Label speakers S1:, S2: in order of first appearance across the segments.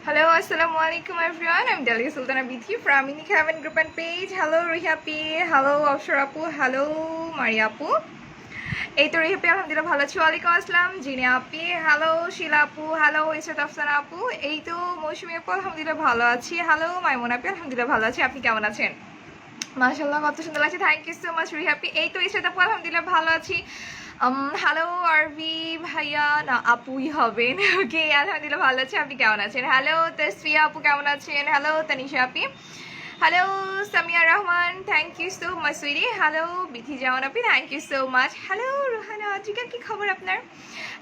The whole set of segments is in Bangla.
S1: Hello, Assalamualaikum everyone. I'm Delia Sultana Bithi from Unique Heaven Group and Page. Hello, Rihapi. Hello, Afsharapu. Hello, Mariapu. এই তো রেহাপি আলহামদুলিল্লাহ ভালো আছি। ওয়ালাইকুম আসসালাম জিনি আপি। হ্যালো শিলা আপু। হ্যালো ইসরাত আফসানা আপু। এই তো মৌসুমী আপু আলহামদুলিল্লাহ ভালো আছি। হ্যালো মাইমুন আপি আলহামদুলিল্লাহ ভালো আছি। আপনি কেমন আছেন? মাশাআল্লাহ কত সুন্দর লাগছে। থ্যাংক ইউ সো মাচ রিহাপি। এই তো ইসরাত আপু আলহামদুলিল্লাহ ভালো আছি। হ্যালো আরভি ভাইয়া না আপুই হবেন। ওকে আলহামদুলিল্লাহ ভালো আছি। আপনি কেমন আছেন? হ্যালো তাসফিয়া আপু কেমন আছেন? হ্যালো তানিশা আপি। Hello Samiya Rahman, thank you so much sweetie. Hello Bithi Zaman আপি, thank you so much. Hello Rohana Azika, কি খবর আপনার?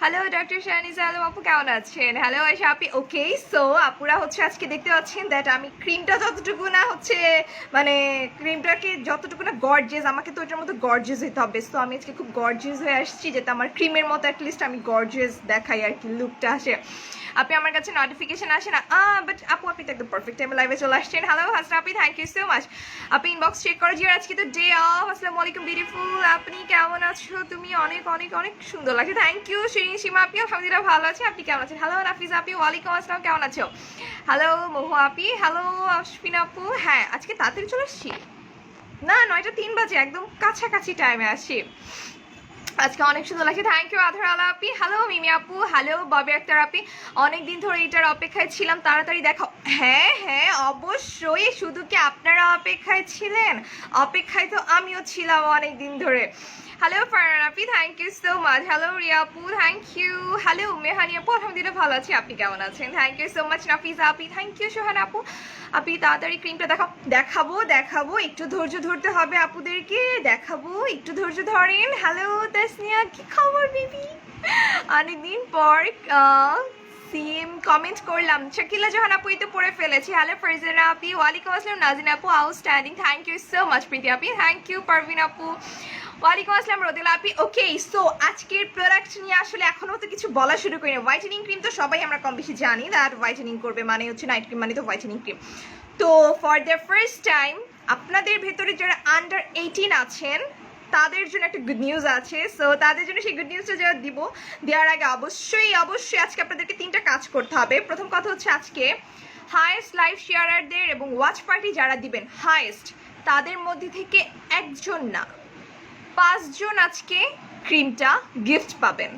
S1: হ্যালো ডক্টর শাহনিজা আলম আপু কেমন আছেন? হ্যালো আয়শা আপি। ওকে সো আপুরা হচ্ছে আজকে দেখতে পাচ্ছেন দ্যাট আমি ক্রিমটা যতটুকু না হচ্ছে মানে ক্রিমটাকে যতটুকু না গর্জিয়াস, আমাকে তো ওটার মতো গর্জিয়াস হইতে হবে। সো আমি আজকে খুব গর্জিয়াস হয়ে আসছি যাতে আমার ক্রিমের মতো অ্যাটলিস্ট আমি গর্জিয়াস দেখাই আর কি, লুকটা আসে। আপনি আমার কাছে নোটিফিকেশন আসে না বাট আপু আপনি তো একদম পারফেক্ট টাইমে লাইভে চলে আসছেন। হ্যালো হাসনা আপনি, থ্যাংক ইউ সো মাচ। আপনি ইনবক্স চেক করো জিয়ার, আজকে তো ডে অফ। আসসালামু আলাইকুম বিউটিফুল, আপনি কেমন আছো? তুমি অনেক অনেক অনেক সুন্দর লাগে, থ্যাংক ইউ। শিরিন সীমা আপনি আলহামদুলিল্লাহ ভালো আছে। আপনি কেমন আছেন? হ্যালো নাফিজ আপনি, ওয়ালাইকুম আসসালাম, কেমন আছো? হ্যালো মহু আপি, হ্যালো আশফিন আপু। হ্যাঁ আজকে তাড়াতাড়ি চলে আসছি না, 9টা 3 বাজে, একদম কাছাকাছি টাইমে আসি। আজকে অনেক সুন্দর লাগছে, থ্যাংক ইউ আধার আলা আপি। হ্যালো মিমি আপু, হ্যালো ববি আক্তার আপি। অনেকদিন ধরে এটার অপেক্ষায় ছিলাম, তাড়াতাড়ি দেখাও। হ্যাঁ হ্যাঁ অবশ্যই, শুধু কি আপনারা অপেক্ষায় ছিলেন? অপেক্ষায় তো আমিও ছিলাম অনেকদিন ধরে। হ্যালো ফারহান আপি, thank you so much. Hello Riya আপু, থ্যাংক ইউ। হ্যালো মেহানি আপু, আলহামদুলিল্লাহ ভালো আছি। আপনি কেমন আছেন? Thank you so much Nafiza আপি, থ্যাংক ইউ সোহান আপু। আপনি তাড়াতাড়ি ক্রিমটা দেখাও। দেখাবো দেখাবো, একটু ধৈর্য ধরতে হবে আপুদেরকে, দেখাবো, একটু ধৈর্য ধরেন। হ্যালো তাসনিয়া, কি খবর বেবি? অনেকদিন পর সিম কমেন্ট করলাম। শাকিলা জাহান আপু এই তো পড়ে ফেলেছি। হ্যালো ফারজানা আপি, ওয়ালাইকুম আসসালাম। নাজিন আপু outstanding, thank you so much. Preeti আপি, থ্যাংক ইউ। পারভিন আপু, ওয়ালাইকুম আসসালাম। রোদেলা আপি, ওকে সো আজকের প্রোডাক্ট নিয়ে আসলে এখনো তো কিছু বলা শুরু করিনি। হোয়াইটেনিং ক্রিম তো সবাই আমরা কম বেশি জানি, দ্যাট হোয়াইটেনিং করবে মানে হচ্ছে নাইট ক্রিম মানে তো হোয়াইটেনিং ক্রিম। তো ফর দ্য ফার্স্ট টাইম আপনাদের ভেতরে যারা আন্ডার 18 আছেন তাদের জন্য একটা গুড নিউজ আছে। সো তাদের জন্য সেই গুড নিউজটা যারা দিব, দেওয়ার আগে অবশ্যই অবশ্যই আজকে আপনাদেরকে 3টা কাজ করতে হবে। প্রথম কথা হচ্ছে আজকে হাইয়েস্ট লাইভ শেয়ারারদের এবং ওয়াচ পার্টি যারা দিবেন হাইয়েস্ট, তাদের মধ্যে থেকে একজন না 5 জন আজকে ক্রিমটা গিফট পাবেন।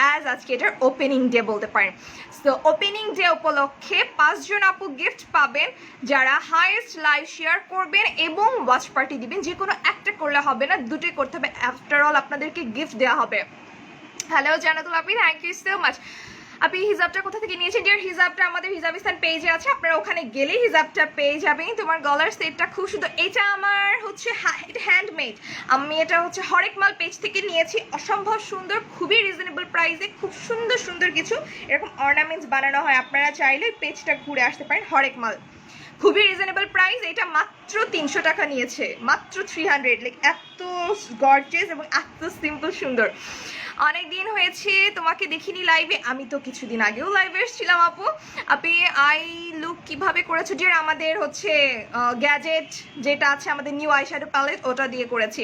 S1: অ্যাজ আজকে এটার ওপেনিং ডে বলতে পারেন। সো ওপেনিং ডে উপলক্ষে 5 জন আপু গিফট পাবেন যারা হাইয়েস্ট লাইভ শেয়ার করবেন এবং ওয়াচ পার্টি দিবেন। যে কোনো একটা করলে হবে না, দুটোই করতে হবে। আফটার অল আপনাদেরকে গিফট দেওয়া হবে। হ্যালো জানাতুল আপনি, থ্যাংক ইউ সো মাচ। আপনি হিজাবটা কোথা থেকে নিয়েছেন? ডিয়ার হিজাবটা আমাদের হিজাবিস্তান পেজে আছে, আপনারা ওখানে গেলেই হিজাবটা পেয়ে যাবেন। তোমার গলার সেটটা খুব সুন্দর। এটা আমার হচ্ছে এটা হ্যান্ডমেড, আমি এটা হচ্ছে হরেকমাল পেজ থেকে নিয়েছি। অসম্ভব সুন্দর, খুবই রিজনেবল প্রাইসে খুব সুন্দর সুন্দর কিছু এরকম অর্নামেন্টস বানানো হয়। আপনারা চাইলে পেজটা ঘুরে আসতে পারেন। হরেকমাল, খুবই রিজনেবল প্রাইস। এটা মাত্র 300 টাকা নিয়েছে, মাত্র 300। লাইক এত গর্জিয়াস এবং এত সিম্পল সুন্দর। অনেক দিন হয়েছে তোমাকে দেখিনি লাইভে। আমি তো কিছুদিন আগেও লাইভে এসেছিলাম আপু। আপনি আই লুক কিভাবে করেছো? যে আমাদের হচ্ছে গ্যাজেট যেটা আছে, আমাদের নিউ আইশ্যাডো প্যালেট, ওটা দিয়ে করেছি।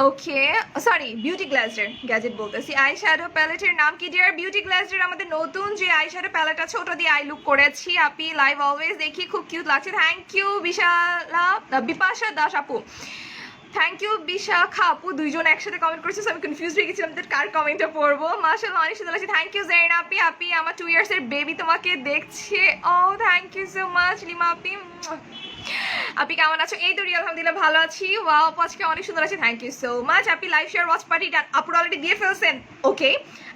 S1: ওকে সরি, বিউটি গ্লাসের গ্যাজেট বলতেছি। আই শ্যাডো প্যালেটের নাম কি ডিয়ার? বিউটি গ্লাসের আমাদের নতুন যে আই শ্যাডো প্যালেট আছে ওটা দিয়ে আই লুক করেছি। আপনি লাইভ অলওয়েজ দেখি, খুব কিউট লাগছে। থ্যাংক ইউ বিশালা বিপাশা দাস আপু, থ্যাংক ইউ বিশাখা আপু। দুইজন একসাথে কমেন্ট করেছে, আমি কনফিউজ হয়ে গেছিলাম যে কার কমেন্টটা পড়বো। মাশাআল্লাহ অনেক সুন্দর লাগছে, থ্যাংক ইউ জেরিনা আপি। আপি আমার 2 ইয়ার্সের বেবি তোমাকে দেখছে। ও thank you so much Lima আপি। আপনি কেমন আছো? এই তো রিয়া আলহামদুলিল্লাহ ভালো আছি। ওয়াও আপু আজকে অনেক সুন্দর আছে, থ্যাংক ইউ সো মাচ। আপনি লাইভ শেয়ার ওয়াচ পার্টি ডান, আপুরা অলরেডি দিয়ে ফেলছেন। ওকে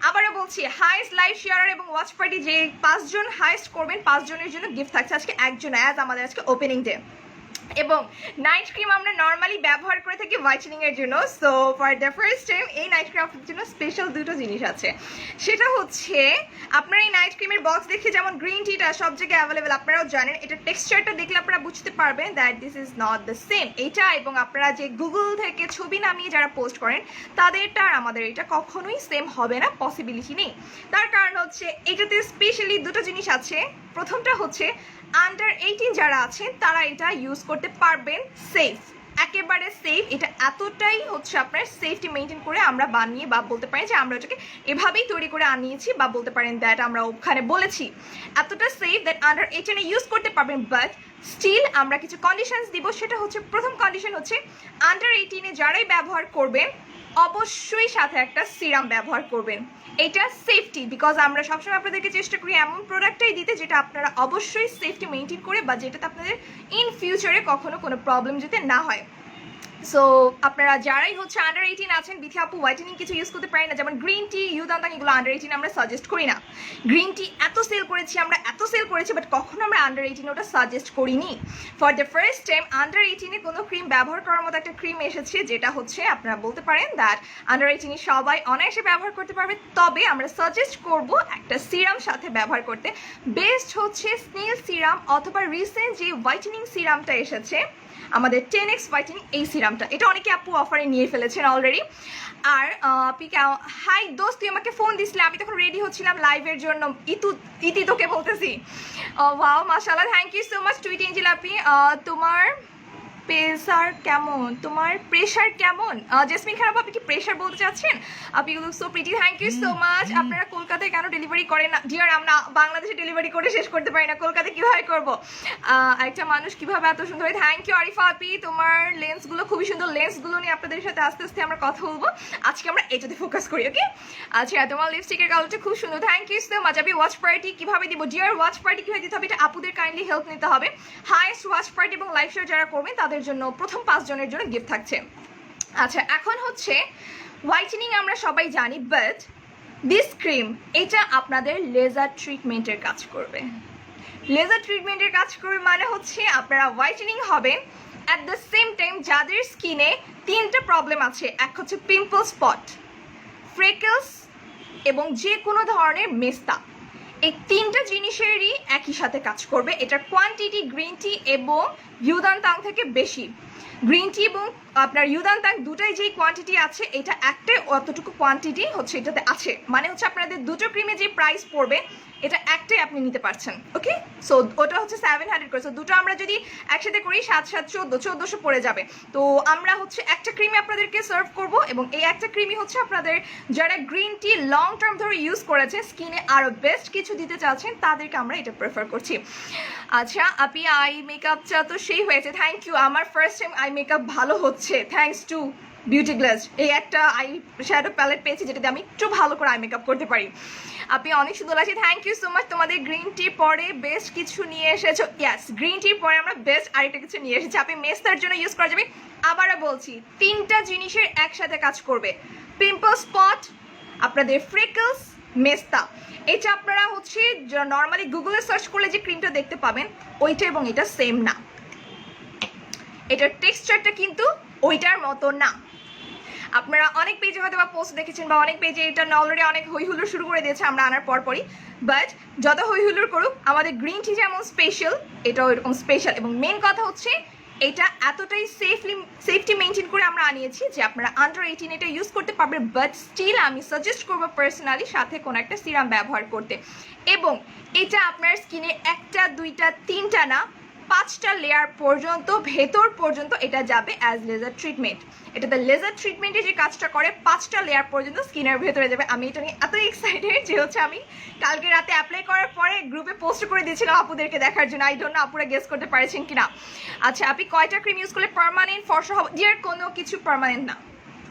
S1: আবারও বলছি, হাইয়েস্ট লাইভ শেয়ার এবং ওয়াচ পার্টি যে 5 জন হাইয়েস্ট করবেন, 5 জনের জন্য গিফট থাকছে আজকে একজন, অ্যাজ আমাদের আজকে ওপেনিং ডে। এবং নাইট ক্রিম আমরা নর্মালি ব্যবহার করে থাকি হোয়াইটেনিং এর জন্য। So for the first time এই নাইট ক্রিমের জন্য স্পেশাল দুটো জিনিস আছে। সেটা হচ্ছে আপনারা এই নাইট ক্রিমের বক্স দেখে, যেমন গ্রিন টিটা সব জায়গায় অ্যাভেলেবেল, আপনারাও জানেন। এটা টেক্সচারটা দেখলে আপনারা বুঝতে পারবেন that this is not the same. এটা এবং আপনারা যে গুগল থেকে ছবি নামিয়ে যারা পোস্ট করেন তাদেরটা আর আমাদের এটা কখনোই সেম হবে না, পসিবিলিটি নেই। তার কারণ হচ্ছে এটাতে স্পেশালি দুটো জিনিস আছে। প্রথমটা হচ্ছে আন্ডার 18 যারা আছেন তারা এটা ইউজ করতে পারবেন সেফ। একেবারে সেফ, এটা এতটাই হচ্ছে আপনার সেফটি মেনটেন করে আমরা বানিয়ে বা বলতে পারেন যে আমরা ওটাকে এভাবেই তৈরি করে আনিয়েছি বা বলতে পারেন দ্যাট আমরা ওখানে বলেছি এতটা সেফ দ্যাট আন্ডার 18 ইউজ করতে পারবেন। বাট স্টিল আমরা কিছু কন্ডিশনস দিব, সেটা হচ্ছে প্রথম কন্ডিশন হচ্ছে আন্ডার 18 যারাই ব্যবহার করবেন অবশ্যই সাথে একটা সিরাম ব্যবহার করবেন। এটা সেফটি, বিকজ আমরা সবসময় আপনাদেরকে চেষ্টা করি এমন প্রোডাক্টটাই দিতে যেটা আপনারা অবশ্যই সেফটি মেনটেন করে বা যেটাতে আপনাদের ইন ফিউচারে কখনো কোনো প্রবলেম যাতে না হয়। সো আপনারা যারাই হচ্ছে আন্ডার 18 আছেন, বিথি আপু হোয়াইটেনিং কিছু ইউজ করতে পারি না, যেমন গ্রিন টি, ইউদান্তাং, এগুলো আন্ডার 18 আমরা সাজেস্ট করি না। গ্রিন টি এত সেল করেছি আমরা, এত সেল করেছি, বাট কখনো আমরা আন্ডার 18 ওটা সাজেস্ট করিনি। For the first time under 18 কোনো ক্রিম ব্যবহার করার মতো একটা ক্রিম এসেছে, যেটা হচ্ছে আপনারা বলতে পারেন দ্যাট আন্ডার 18 সবাই অনায়াসে ব্যবহার করতে পারবে। তবে আমরা সাজেস্ট করব একটা সিরাম সাথে ব্যবহার করতে। বেস্ট হচ্ছে স্নেল সিরাম অথবা রিসেন্ট যে হোয়াইটেনিং সিরামটা এসেছে আমাদের 10x হোয়াইটেনিং, এই সিরামটা, এটা অনেকে আপু অফারে নিয়ে ফেলেছেন অলরেডি। আর হাই দোস্ত, তুই আমাকে ফোন দিছিলে, আমি তখন রেডি হচ্ছিলাম লাইভের জন্য। ইতি তোকে বলতেছি। ওয়াও মাশাআল্লাহ, thank you so much sweet angel আপি। তোমার প্রেশার কেমন? জেসমিন খারাপ, আপনি কি প্রেশার বলতে চাচ্ছেন? আপনি you look so pretty, thank you so much. আপনারা কলকাতায় কেন ডেলিভারি করেন না? ডিয়ার, আমরা বাংলাদেশে ডেলিভারি করে শেষ করতে পারি না, কলকাতায় কিভাবে করব? একটা মানুষ কিভাবে এত সুন্দর হয়? থ্যাংক ইউ আরিফা আপি, তোমার লেন্সগুলো খুবই সুন্দর। লেন্সগুলো নিয়ে আপনাদের সাথে আস্তে আস্তে আমরা কথা বলবো। আজকে আমরা এটাতে ফোকাস করি, ওকে? আচ্ছা, তোমার লিপস্টিকের কালারটা খুব সুন্দর, থ্যাংক ইউ সো মাচ। আপনি ওয়াচ পার্টি কিভাবে দিব? ডিয়ার, ওয়াচ পার্টি কিভাবে দিতে হবে এটা আপুদের কাইন্ডলি হেল্প নিতে হবে। হাইয়েস্ট ওয়াচ পার্টি এবং লাইভ শেয়ার যারা করবেন তাদের জন্য প্রথম 5 জনের জন্য গিফট থাকছে। আচ্ছা, এখন হচ্ছে হোয়াইটেনিং আমরা সবাই জানি, বাট দিস ক্রিম এটা আপনাদের লেজার ট্রিটমেন্টের কাজ করবে। লেজার ট্রিটমেন্টের কাজ করবে মানে হচ্ছে আপনারা হোয়াইটেনিং হবেন, অ্যাট দ্য সেম টাইম যাদের স্কিনে 3টা প্রবলেম আছে, এক হচ্ছে পিম্পল স্পট, ফ্রেকলস এবং যে কোনো ধরনের মেস্তা, এই 3টা জিনিসেরই একই সাথে কাজ করবে। এটার কোয়ান্টিটি গ্রিন টি এবং ইউদান্তাং থেকে বেশি। গ্রিন টি এবং আপনার ইউদান্তাং দুটাই যেই কোয়ান্টিটি আছে, এটা একটাই অতটুকু কোয়ান্টিটি হচ্ছে এটাতে আছে, মানে হচ্ছে আপনাদের দুটো ক্রিমে যে প্রাইস পড়বে এটা একটাই আপনি নিতে পারছেন, ওকে? সো ওটা হচ্ছে 700 করে। সো দুটো আমরা যদি একসাথে করি 7 7 1400 পড়ে যাবে। তো আমরা হচ্ছে একটা ক্রিমে আপনাদেরকে সার্ভ করব, এবং এই একটা ক্রিমই হচ্ছে আপনাদের যারা গ্রিন টি লং টার্ম ধরে ইউজ করেছে, স্কিনে আরও বেস্ট কিছু দিতে চাচ্ছেন, তাদেরকে আমরা এটা প্রেফার করছি। আচ্ছা আপনি আই মেকআপটা তো সেই হয়েছে, থ্যাংক ইউ। আমার ফার্স্ট টাইম আই মেকআপ ভালো হচ্ছে, থ্যাঙ্কস টু বিউটি গ্লাস। এই একটা আই শ্যাডো প্যালেট পেয়েছি যেটাতে আমি একটু ভালো করে আই মেকআপ করতে পারি। আপনি অনেক সুন্দর লাগছে, থ্যাংক ইউ সো মাচ। তোমাদের গ্রিন টি পরে বেস্ট কিছু নিয়ে এসেছো। ইয়াস, গ্রিন টির পরে আমরা বেস্ট আরেকটা কিছু নিয়ে এসেছি। আপনি মেস্তার জন্য ইউজ করা যাবে। আবারও বলছি, 3টা জিনিসের একসাথে কাজ করবে, পিম্পল স্পট, আপনাদের ফ্রেকলস, মেস্তা। এটা আপনারা হচ্ছে নর্মালি গুগলে সার্চ করলে যে ক্রিমটা দেখতে পাবেন ওইটা এবং এটা সেম না, এটার টেক্সচারটা কিন্তু ওইটার মতো না। আপনারা অনেক পেজে হয়তো বা পোস্ট দেখেছেন, বা অনেক পেজে এটা অলরেডি অনেক হইহুল্লোড় শুরু করে দিয়েছে আমরা আনার পরপরই। বাট যত হইহুল্লোড় করুক, আমাদের গ্রিন টি যেমন স্পেশাল, এটাও এরকম স্পেশাল। এবং মেন কথা হচ্ছে এটা এতটাই সেফটি মেনটেন করে আমরা আনিয়েছি যে আপনারা আন্ডার 18 এটা ইউজ করতে পারবেন। বাট স্টিল আমি সাজেস্ট করবো পার্সোনালি সাথে কোনো একটা সিরাম ব্যবহার করতে। এবং এটা আপনার স্কিনে 1টা 2টা 3টা না, 5টা লেয়ার পর্যন্ত, ভেতর পর্যন্ত এটা যাবে অ্যাজ লেজার ট্রিটমেন্ট। এটাতে লেজার ট্রিটমেন্টে যে কাজটা করে 5টা লেয়ার পর্যন্ত স্কিনের ভেতরে যাবে। আমি এটা নিয়ে এত এক্সাইটেড যে হচ্ছে আমি কালকে রাতে অ্যাপ্লাই করার পরে গ্রুপে পোস্ট করে দিয়েছিলাম আপুদেরকে দেখার জন্য। আই ডোন্ট নো আপুরা গেস করতে পারছেন কিনা। আচ্ছা, আপনি কয়টা ক্রিম ইউজ করলে পার্মানেন্ট ফর্সা হবে? ডিয়ার, কোনো কিছু পার্মানেন্ট না,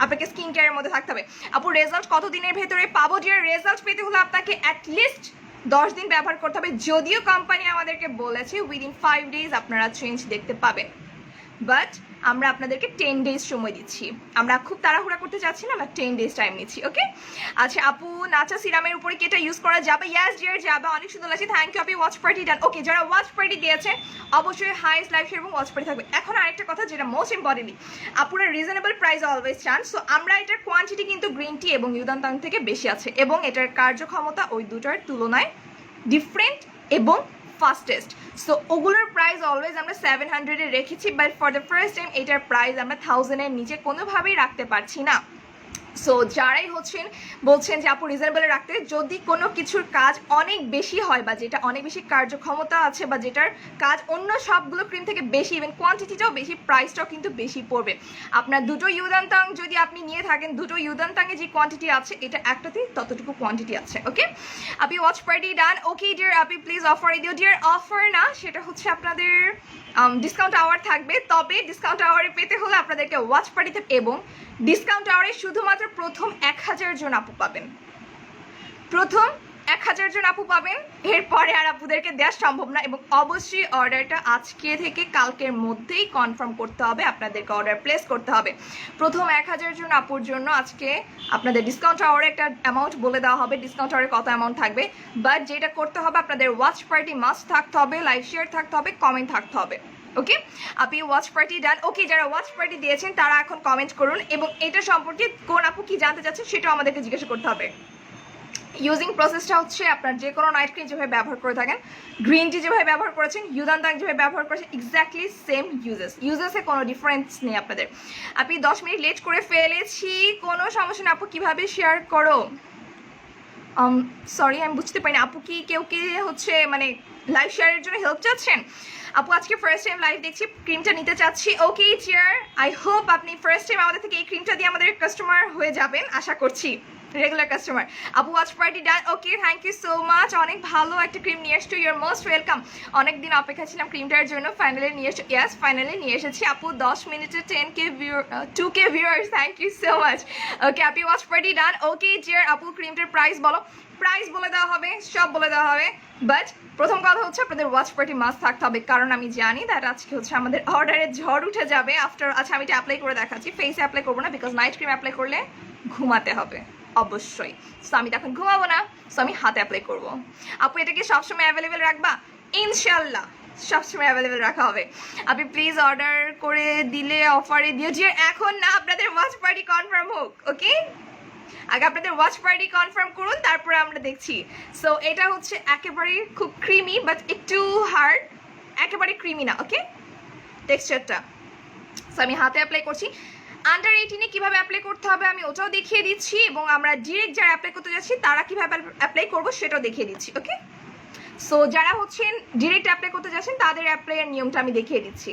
S1: আপনাকে স্কিন কেয়ারের মধ্যে থাকতে হবে। আপু রেজাল্ট কতদিনের ভেতরে পাবো? ডিয়ার, রেজাল্ট পেতে হলে আপনাকে অ্যাটলিস্ট 10 দিন ব্যবহার করতে হবে। যদিও কোম্পানি আমাদেরকে বলেছে উইদিন 5 ডেজ আপনারা চেঞ্জ দেখতে পাবেন, বাট আমরা আপনাদেরকে 10 ডেজ সময় দিচ্ছি। আমরা খুব তাড়াহুড়া করতে চাচ্ছি না, আমরা 10 ডেজ টাইম নিচ্ছি, ওকে? আচ্ছা আপু, নাচা সিরামের উপরে কি এটা ইউজ করা যাবে? ইয়াস ডিয়ার যাবে, অনেক সুন্দর লাগছে, থ্যাংক ইউ। আপনি ওয়াচ পার্টি ডান, ওকে? যারা ওয়াচ পার্টি দিয়েছে অবশ্যই হাইস্ট লাইভ শেয়ার এবং ওয়াচ পার্টি থাকবে। এখন আরেকটা কথা যেটা মোস্ট ইম্পর্টেন্টলি, আপনারা রিজনেবল প্রাইস অলওয়েজ চান। সো আমরা এটার কোয়ান্টিটি কিন্তু গ্রিন টি এবং ইউদান্তাং থেকে বেশি আছে, এবং এটার কার্যক্ষমতা ওই দুটার তুলনায় ডিফারেন্ট এবং ফাস্টেস্ট। সো ওগুলোর প্রাইস অলওয়েজ আমরা 700-এ রেখেছি, but for the first time এটার প্রাইস আমরা 1000-এর নিচে কোনোভাবেই রাখতে পারছি না। সো যারাই হচ্ছেন বলছেন যে আপু রিজনেবল রাখতে, যদি কোনো কিছুর কাজ অনেক বেশি হয় বা যেটা অনেক বেশি কার্যক্ষমতা আছে বা যেটার কাজ অন্য সবগুলো ক্রিম থেকে বেশি, ইভেন কোয়ান্টিটিটাও বেশি, প্রাইসটাও কিন্তু বেশি পড়বে। আপনার দুটো ইউদানতাং যদি আপনি নিয়ে থাকেন, দুটো ইউদানতাংয়ে যে কোয়ান্টিটি আছে এটা একটাতেই ততটুকু কোয়ান্টিটি আছে। ওকে আপনি watch party done. Okay dear আপনি প্লিজ অফার দিও। ডিয়ার অফার না, সেটা হচ্ছে আপনাদের ডিসকাউন্ট আওয়ার থাকবে, তবে ডিসকাউন্ট আওয়ারে পেতে হলে আপনাদেরকে ওয়াচ পার্টিতে, এবং ডিসকাউন্ট আওয়ারে শুধুমাত্র প্রথম 1000 জন আপু পাবেন, প্রথম 1000 জন আপু পাবেন, এরপরে আর আপুদেরকে দেওয়া সম্ভব না। এবং অবশ্যই অর্ডারটা আজকে থেকে কালকের মধ্যেই কনফার্ম করতে হবে, আপনাদেরকে অর্ডার প্লেস করতে হবে। প্রথম 1000 জন আপুর জন্য আজকে আপনাদের ডিসকাউন্ট আওয়ারে একটা অ্যামাউন্ট বলে দেওয়া হবে, ডিসকাউন্ট আওয়ারে কত অ্যামাউন্ট থাকবে। বাট যেটা করতে হবে, আপনাদের ওয়াচ পার্টি মাস্ট থাকতে হবে, লাইভ শেয়ার থাকতে হবে, কমেন্ট থাকতে হবে। ওকে আপনি ওয়াচ পার্টি ডান। ওকে যারা ওয়াচ পার্টি দিয়েছেন তারা এখন কমেন্ট করুন, এবং এটা সম্পর্কে কোন আপু কি জানতে চাচ্ছেন সেটাও আমাদেরকে জিজ্ঞাসা করতে হবে। ইউজিং প্রসেসটা হচ্ছে আপনার যে কোনো নাইট ক্রিম যেভাবে ব্যবহার করে থাকেন, গ্রিন টি যেভাবে ব্যবহার করেছেন, ইউদানতাং যেভাবে ব্যবহার করেছেন, এক্স্যাক্টলি সেম ইউজেসে কোনো ডিফারেন্স নেই আপনাদের। আপনি 10 মিনিট লেট করে ফেলেছি, কোনো সমস্যা না আপু, কীভাবে শেয়ার করো? সরি আমি বুঝতে পারিনি আপু, কি কেউ কি হচ্ছে মানে লাইভ শেয়ারের জন্য হেল্প চাচ্ছেন? আপু আজকে ফার্স্ট টাইম লাইভ দেখছি, ক্রিমটা নিতে চাচ্ছি। ওকে চিয়ার, আই হোপ আপনি ফার্স্ট টাইম আমাদের থেকে এই ক্রিমটা দিয়ে আমাদের কাস্টমার হয়ে যাবেন, আশা করছি রেগুলার কাস্টমার। আপু watch party done. Okay thank you so much, অনেক ভালো একটা ক্রিম নিয়ে এসছো, ইউর মোস্ট ওয়েলকাম। অনেকদিন অপেক্ষা ছিলাম ক্রিমটার জন্য, ফাইনালি নিয়ে এসছো। ইয়াস ফাইনালি নিয়ে এসেছি আপু, 10 মিনিটে 10K viewer, 2K viewers, thank you so much. Okay আপনি watch party done. Okay cheer আপু ক্রিমটার প্রাইস বলো। প্রাইস বলে দেওয়া হবে, সব বলে দেওয়া হবে, বাট প্রথম কথা হচ্ছে আপনাদের ওয়াচ পার্টি মাস্ট থাকতে হবে, কারণ আমি জানি দ্যাট আজকে হচ্ছে আমাদের অর্ডারে ঝড় উঠে যাবে আফটার। আচ্ছা আমি এটা অ্যাপ্লাই করে দেখাচ্ছি, ফেসে অ্যাপ্লাই করবো না, বিকজ নাইট ক্রিম অ্যাপ্লাই করলে ঘুমাতে হবে অবশ্যই। সো আমি তখন ঘুমাবো না, সো আমি হাতে অ্যাপ্লাই করবো। আপু এটা কি সবসময় অ্যাভেলেবেল রাখবা? ইনশাল্লাহ সবসময় অ্যাভেলেবেল রাখা হবে। আপনি প্লিজ অর্ডার করে দিলে অফারে দিও। যে এখন না, আপনাদের ওয়াচ পার্টি কনফার্ম হোক। ওকে আগে আপনাদের ওয়াচ পার্টি কনফার্ম করুন, তারপরে আমরা দেখছি। সো এটা হচ্ছে একেবারে খুব ক্রিমি, বাট একটু হার্ড, একেবারে ক্রিমি না। ওকে টেক্সচারটা। সো আমি হাতে অ্যাপ্লাই করছি। আন্ডার 18-এ কীভাবে অ্যাপ্লাই করতে হবে আমি ওটাও দেখিয়ে দিচ্ছি, এবং আমরা ডিরেক্ট যারা অ্যাপ্লাই করতে যাচ্ছি তারা কীভাবে অ্যাপ্লাই করবো সেটাও দেখিয়ে দিচ্ছি। ওকে সো যারা হচ্ছেন ডিরেক্ট অ্যাপ্লাই করতে যাচ্ছেন তাদের অ্যাপ্লাইয়ের নিয়মটা আমি দেখিয়ে দিচ্ছি।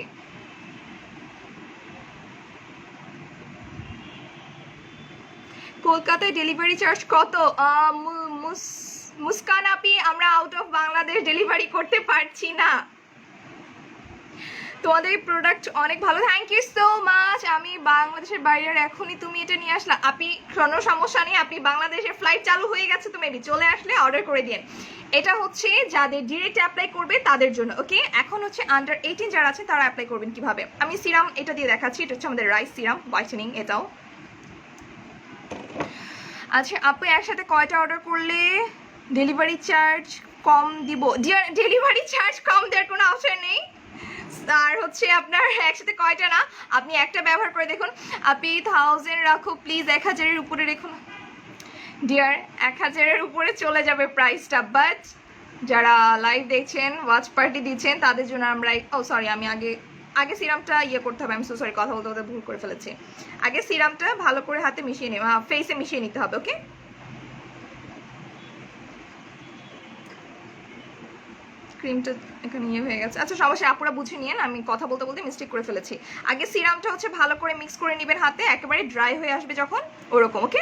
S1: কলকাতায় ডেলিভারি চার্জ কত? মুস্কান আপি, আমরা আউট অফ বাংলাদেশ ডেলিভারি করতে পারছি না। তোমাদের প্রোডাক্ট অনেক ভালো, থ্যাংক ইউ সো মাচ। আমি বাংলাদেশের বাইরের, এখনই তুমি এটা নিয়ে আসলা। আপনি কোনো সমস্যা নেই, আপনি বাংলাদেশের ফ্লাইট চালু হয়ে গেছে, তো মেবি চলে আসলে অর্ডার করে দিন। এটা হচ্ছে যাদের ডিরেক্ট অ্যাপ্লাই করবে তাদের জন্য। ওকে এখন হচ্ছে আন্ডার 18 যারা আছে তারা অ্যাপ্লাই করবেন কিভাবে। আমি সিরাম এটা দিয়ে দেখাচ্ছি, এটা হচ্ছে আমাদের রাইস সিরাম হোয়াইটেনিং, এটাও। আচ্ছা আপু একসাথে কয়টা অর্ডার করলে ডেলিভারি চার্জ কম দিব? ডেলিভারি চার্জ কম দেওয়ার কোনো অপশন নেই। আর হচ্ছে আপনার একসাথে কয়টা না, আপনি একটা ব্যবহার করে দেখুন। আপনি 1000 রাখো প্লিজ, 1000-এর উপরে রেখুন। ডিয়ার 1000-এর উপরে চলে যাবে প্রাইসটা, বাট যারা লাইভ দেখছেন ওয়াচ পার্টি দিচ্ছেন তাদের জন্য আমরা, ও সরি আমি আগে সিরামটা ইয়ে করতে হবে, আমি সো সরি কথা বলতে বলতে ভুল করে ফেলেছি। আগে সিরামটা ভালো করে হাতে মিশিয়ে নেব, ফেসে মিশিয়ে নিতে হবে। ওকে ক্রিমটা এখানে ইয়ে হয়ে গেছে, আচ্ছা সমস্যা, আপুরা বুঝে নিন, আমি কথা বলতে বলতে মিস্টেক করে ফেলেছি। আগে সিরামটা হচ্ছে ভালো করে মিক্স করে নেবেন হাতে, একেবারে ড্রাই হয়ে আসবে যখন ওরকম। ওকে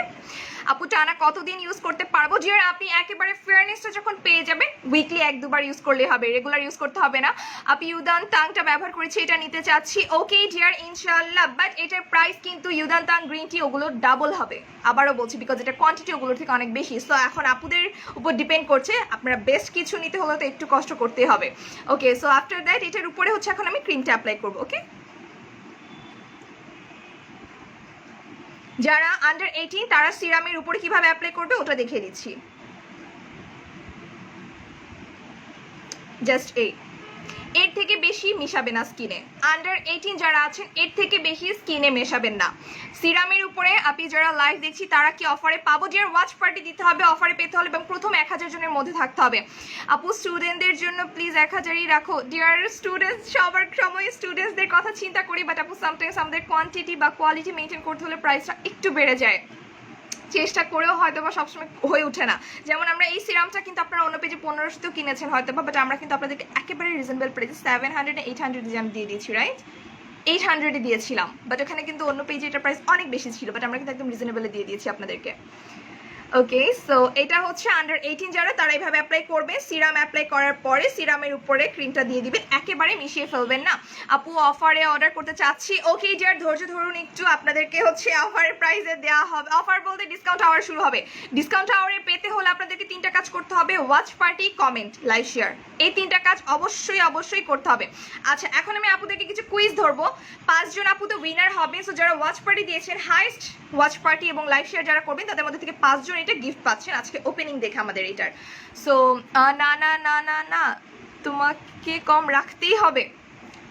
S1: আপু টানা কতদিন ইউজ করতে পারবো? ডিয়ার আপনি একেবারে ফেয়ারনেসটা যখন পেয়ে যাবেন উইকলি 1-2 বার ইউজ করলে হবে, রেগুলার ইউজ করতে হবে না। আপনি ইউদানতাংটা ব্যবহার করেছি, এটা নিতে চাচ্ছি। ওকে ডিয়ার ইনশাল্লাহ, বাট এটার প্রাইস কিন্তু ইউদানতাং গ্রিন টি ওগুলো ডাবল হবে, আবারও বলছি, বিকজ এটা কোয়ান্টিটি ওগুলোর থেকে অনেক বেশি। সো এখন আপুদের উপর ডিপেন্ড করছে, আপনারা বেস্ট কিছু নিতে হলে তো একটু কষ্ট করতে হবে। ওকে সো আফটার দ্যাট এটার উপরে হচ্ছে এখন আমি ক্রিমটা অ্যাপ্লাই করবো। ওকে যারা আন্ডার 18 তারা সিরামের উপরে কিভাবে অ্যাপ্লাই করবে ওটা দেখিয়ে দিচ্ছি। জাস্ট এর থেকে বেশি মিশাবে না স্কিনে। আন্ডার 18 যারা আছেন এর থেকে বেশি স্কিনে মেশাবেন না। সিরামের উপরে আপনি যারা লাইভ দেখছি তারা কি অফারে পাবো? ডিয়ার ওয়াচ পার্টি দিতে হবে, অফারে পেতে হলে, এবং প্রথম 1000 জনের মধ্যে থাকতে হবে। আপু স্টুডেন্টদের জন্য প্লিজ 1000-ই রাখো। ডিয়ার স্টুডেন্টস, সবার সময় স্টুডেন্টসদের কথা চিন্তা করি, বাট আপু সামটাইমস আমাদের কোয়ান্টিটি বা কোয়ালিটি মেনটেন করতে হলে প্রাইসটা একটু বেড়ে যায়। চেষ্টা করেও হয়তো বা সবসময় হয়ে ওঠে না। যেমন আমরা এই সিরামটা কিন্তু আপনারা অন্য পেজে 1500তেও কিনেছেন হয়তো বা, বাট আমরা কিন্তু আপনাদেরকে একেবারে রিজনেবল প্রাইসে 700 800 আমি দিয়ে দিয়েছি, রাইট? 800 দিয়েছিলাম, বাট ওখানে কিন্তু অন্য পেজে এটার প্রাইস অনেক বেশি ছিল, বাট আমরা কিন্তু একদম রিজনেবলে দিয়ে দিয়েছি আপনাদেরকে। ওকে, সো এটা হচ্ছে আন্ডার 18 যারা, তারা এইভাবে অ্যাপ্লাই করবে। সিরাম অ্যাপ্লাই করার পরে সিরামের উপরে ক্রিমটা দিয়ে দিবেন, একেবারে মিশিয়ে ফেলবেন না। আপু অফারে অর্ডার করতে চাচ্ছি। ওকে যার ধৈর্য ধরুন একটু, আপনাদেরকে হচ্ছে অফারের প্রাইসে দেওয়া হবে। অফার বলতে ডিসকাউন্ট আওয়ার শুরু হবে। ডিসকাউন্ট আওয়ারে পেতে হলে আপনাদেরকে 3টা কাজ করতে হবে: watch party, comment, live share. এই 3টা কাজ অবশ্যই করতে হবে। আচ্ছা, এখন আমি আপুদেরকে কিছু কুইজ ধরবো। 5 জন আপু তো উইনার হবে। সো যারা ওয়াচ পার্টি দিয়েছেন, হাইস্ট ওয়াচ পার্টি এবং লাইভ শেয়ার যারা করবেন, তাদের মধ্যে থেকে 5 জন এটা গিফট পাচ্ছেন আজকে ওপেনিং দেখে আমাদের এটার। সো না না না না না, তোমাকে কম রাখতেই হবে।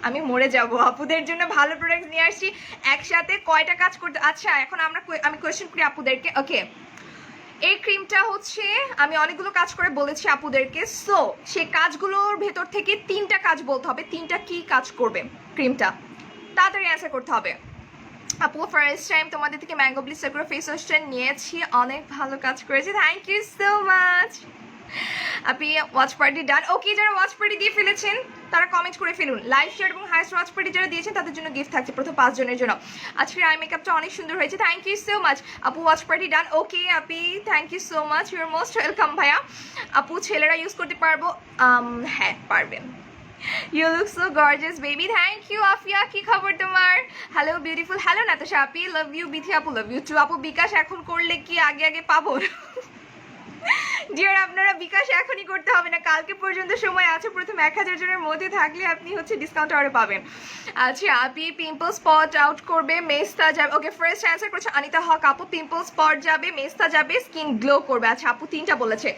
S1: আমি মরে যাব, আপুদের জন্য ভালো প্রোডাক্ট নিয়ে আসছি। একসাথে কয়টা কাজ করতে? আচ্ছা, এখন আমি কোয়েশ্চেন করি আপুদেরকে। ওকে, এই ক্রিমটা হচ্ছে আমি অনেকগুলো কাজ করে বলেছি আপুদেরকে। সো সেই কাজগুলোর ভেতর থেকে 3টা কাজ বলতে হবে। 3টা কি কাজ করবে ক্রিমটা? তাড়াতাড়ি অ্যান্সার করতে হবে। আপু ফার্স্ট টাইম তোমাদের থেকে ম্যাঙ্গো ব্লিচ করে ফেস ওয়াশটা নিয়েছি, অনেক ভালো কাজ করেছে, থ্যাংক ইউ সো মাচ। আপনি ওয়াচ পার্টি ডান। ওকে, যারা ওয়াচ পার্টি দিয়ে ফেলেছেন তারা কমেন্ট করে ফেলুন। লাইভ শেয়ার এবং হাইস্ট ওয়াচ পার্টি যারা দিয়েছেন তাদের জন্য গিফট থাকছে প্রথম 5 জনের জন্য। আজকের আই মেকআপটা অনেক সুন্দর হয়েছে, থ্যাংক ইউ সো মাচ। আপু ওয়াচ পার্টি ডান। ওকে আপি, thank you so much, your most welcome ভাইয়া। আপু ছেলেরা ইউজ করতে পারবো? হ্যাঁ পারবেন। You look so gorgeous baby, thank you Afia. কি খবর তোমার? Hello beautiful, hello Natasha Api, love you. Bithi আপু লাভ ইউ টু। আপু বিকাশ এখন করলে কি আগে পাবো? ডিয়ার আপনারা বিকাশ এখনই করতে হবে না, কালকে পর্যন্ত সময় আছে। প্রথম 1000 জনের মধ্যে থাকলে আপনি হচ্ছে ডিসকাউন্ট আরে পাবেন। আচ্ছা আপি, পিম্পল স্পট আউট করবে, মেস্তা যাবে। ওকে, ফার্স্ট অ্যান্সার করছে অনিতা হক আপু, পিম্পল স্পট যাবে, মেস্তা যাবে, স্কিন গ্লো করবে। আচ্ছা আপু 3টা বলেছে,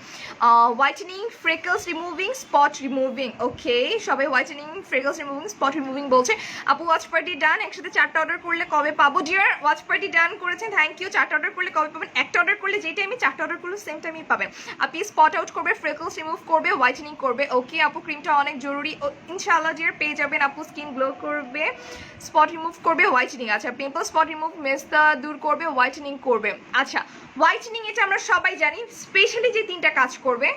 S1: হোয়াইটেনিং, ফ্রেকলস রিমুভিং, স্পট রিমুভিং। ওকে, সবাই হোয়াইটেনিং, ফ্রেকলস রিমুভিং, স্পট রিমুভিং বলছে। আপু ওয়াচ পার্টি ডান, একসাথে 4টা অর্ডার করলে কবে পাবো? ডিয়ার ওয়াচ পার্টি ডান করেছেন, থ্যাংক ইউ। 4টা অর্ডার করলে কবে পাবেন? একটা অর্ডার করলে যে টাইমে 4টা অর্ডার করলে সেম টাইমই পাবেন। আপনি স্পট আউট করবে, ফ্রেকলস রিমুভ করবে, হোয়াইটেনিং করবে। ওকে আপু, ক্রিমটা অনেক জরুরি, ইনশাআল্লাহ ডিয়ার পেয়ে যাবেন। আপু স্কিন গ্লো করবে, স্পট রিমুভ করবে, হোয়াইটেনিং। আচ্ছা পিম্পল স্পট রিমুভ, মেস্তা দূর করবে, হোয়াইটেনিং করবে। আচ্ছা হোয়াইটেনিং এটা আমরা সবাই জানি, স্পেশালি যে 3টা কাজ করবে,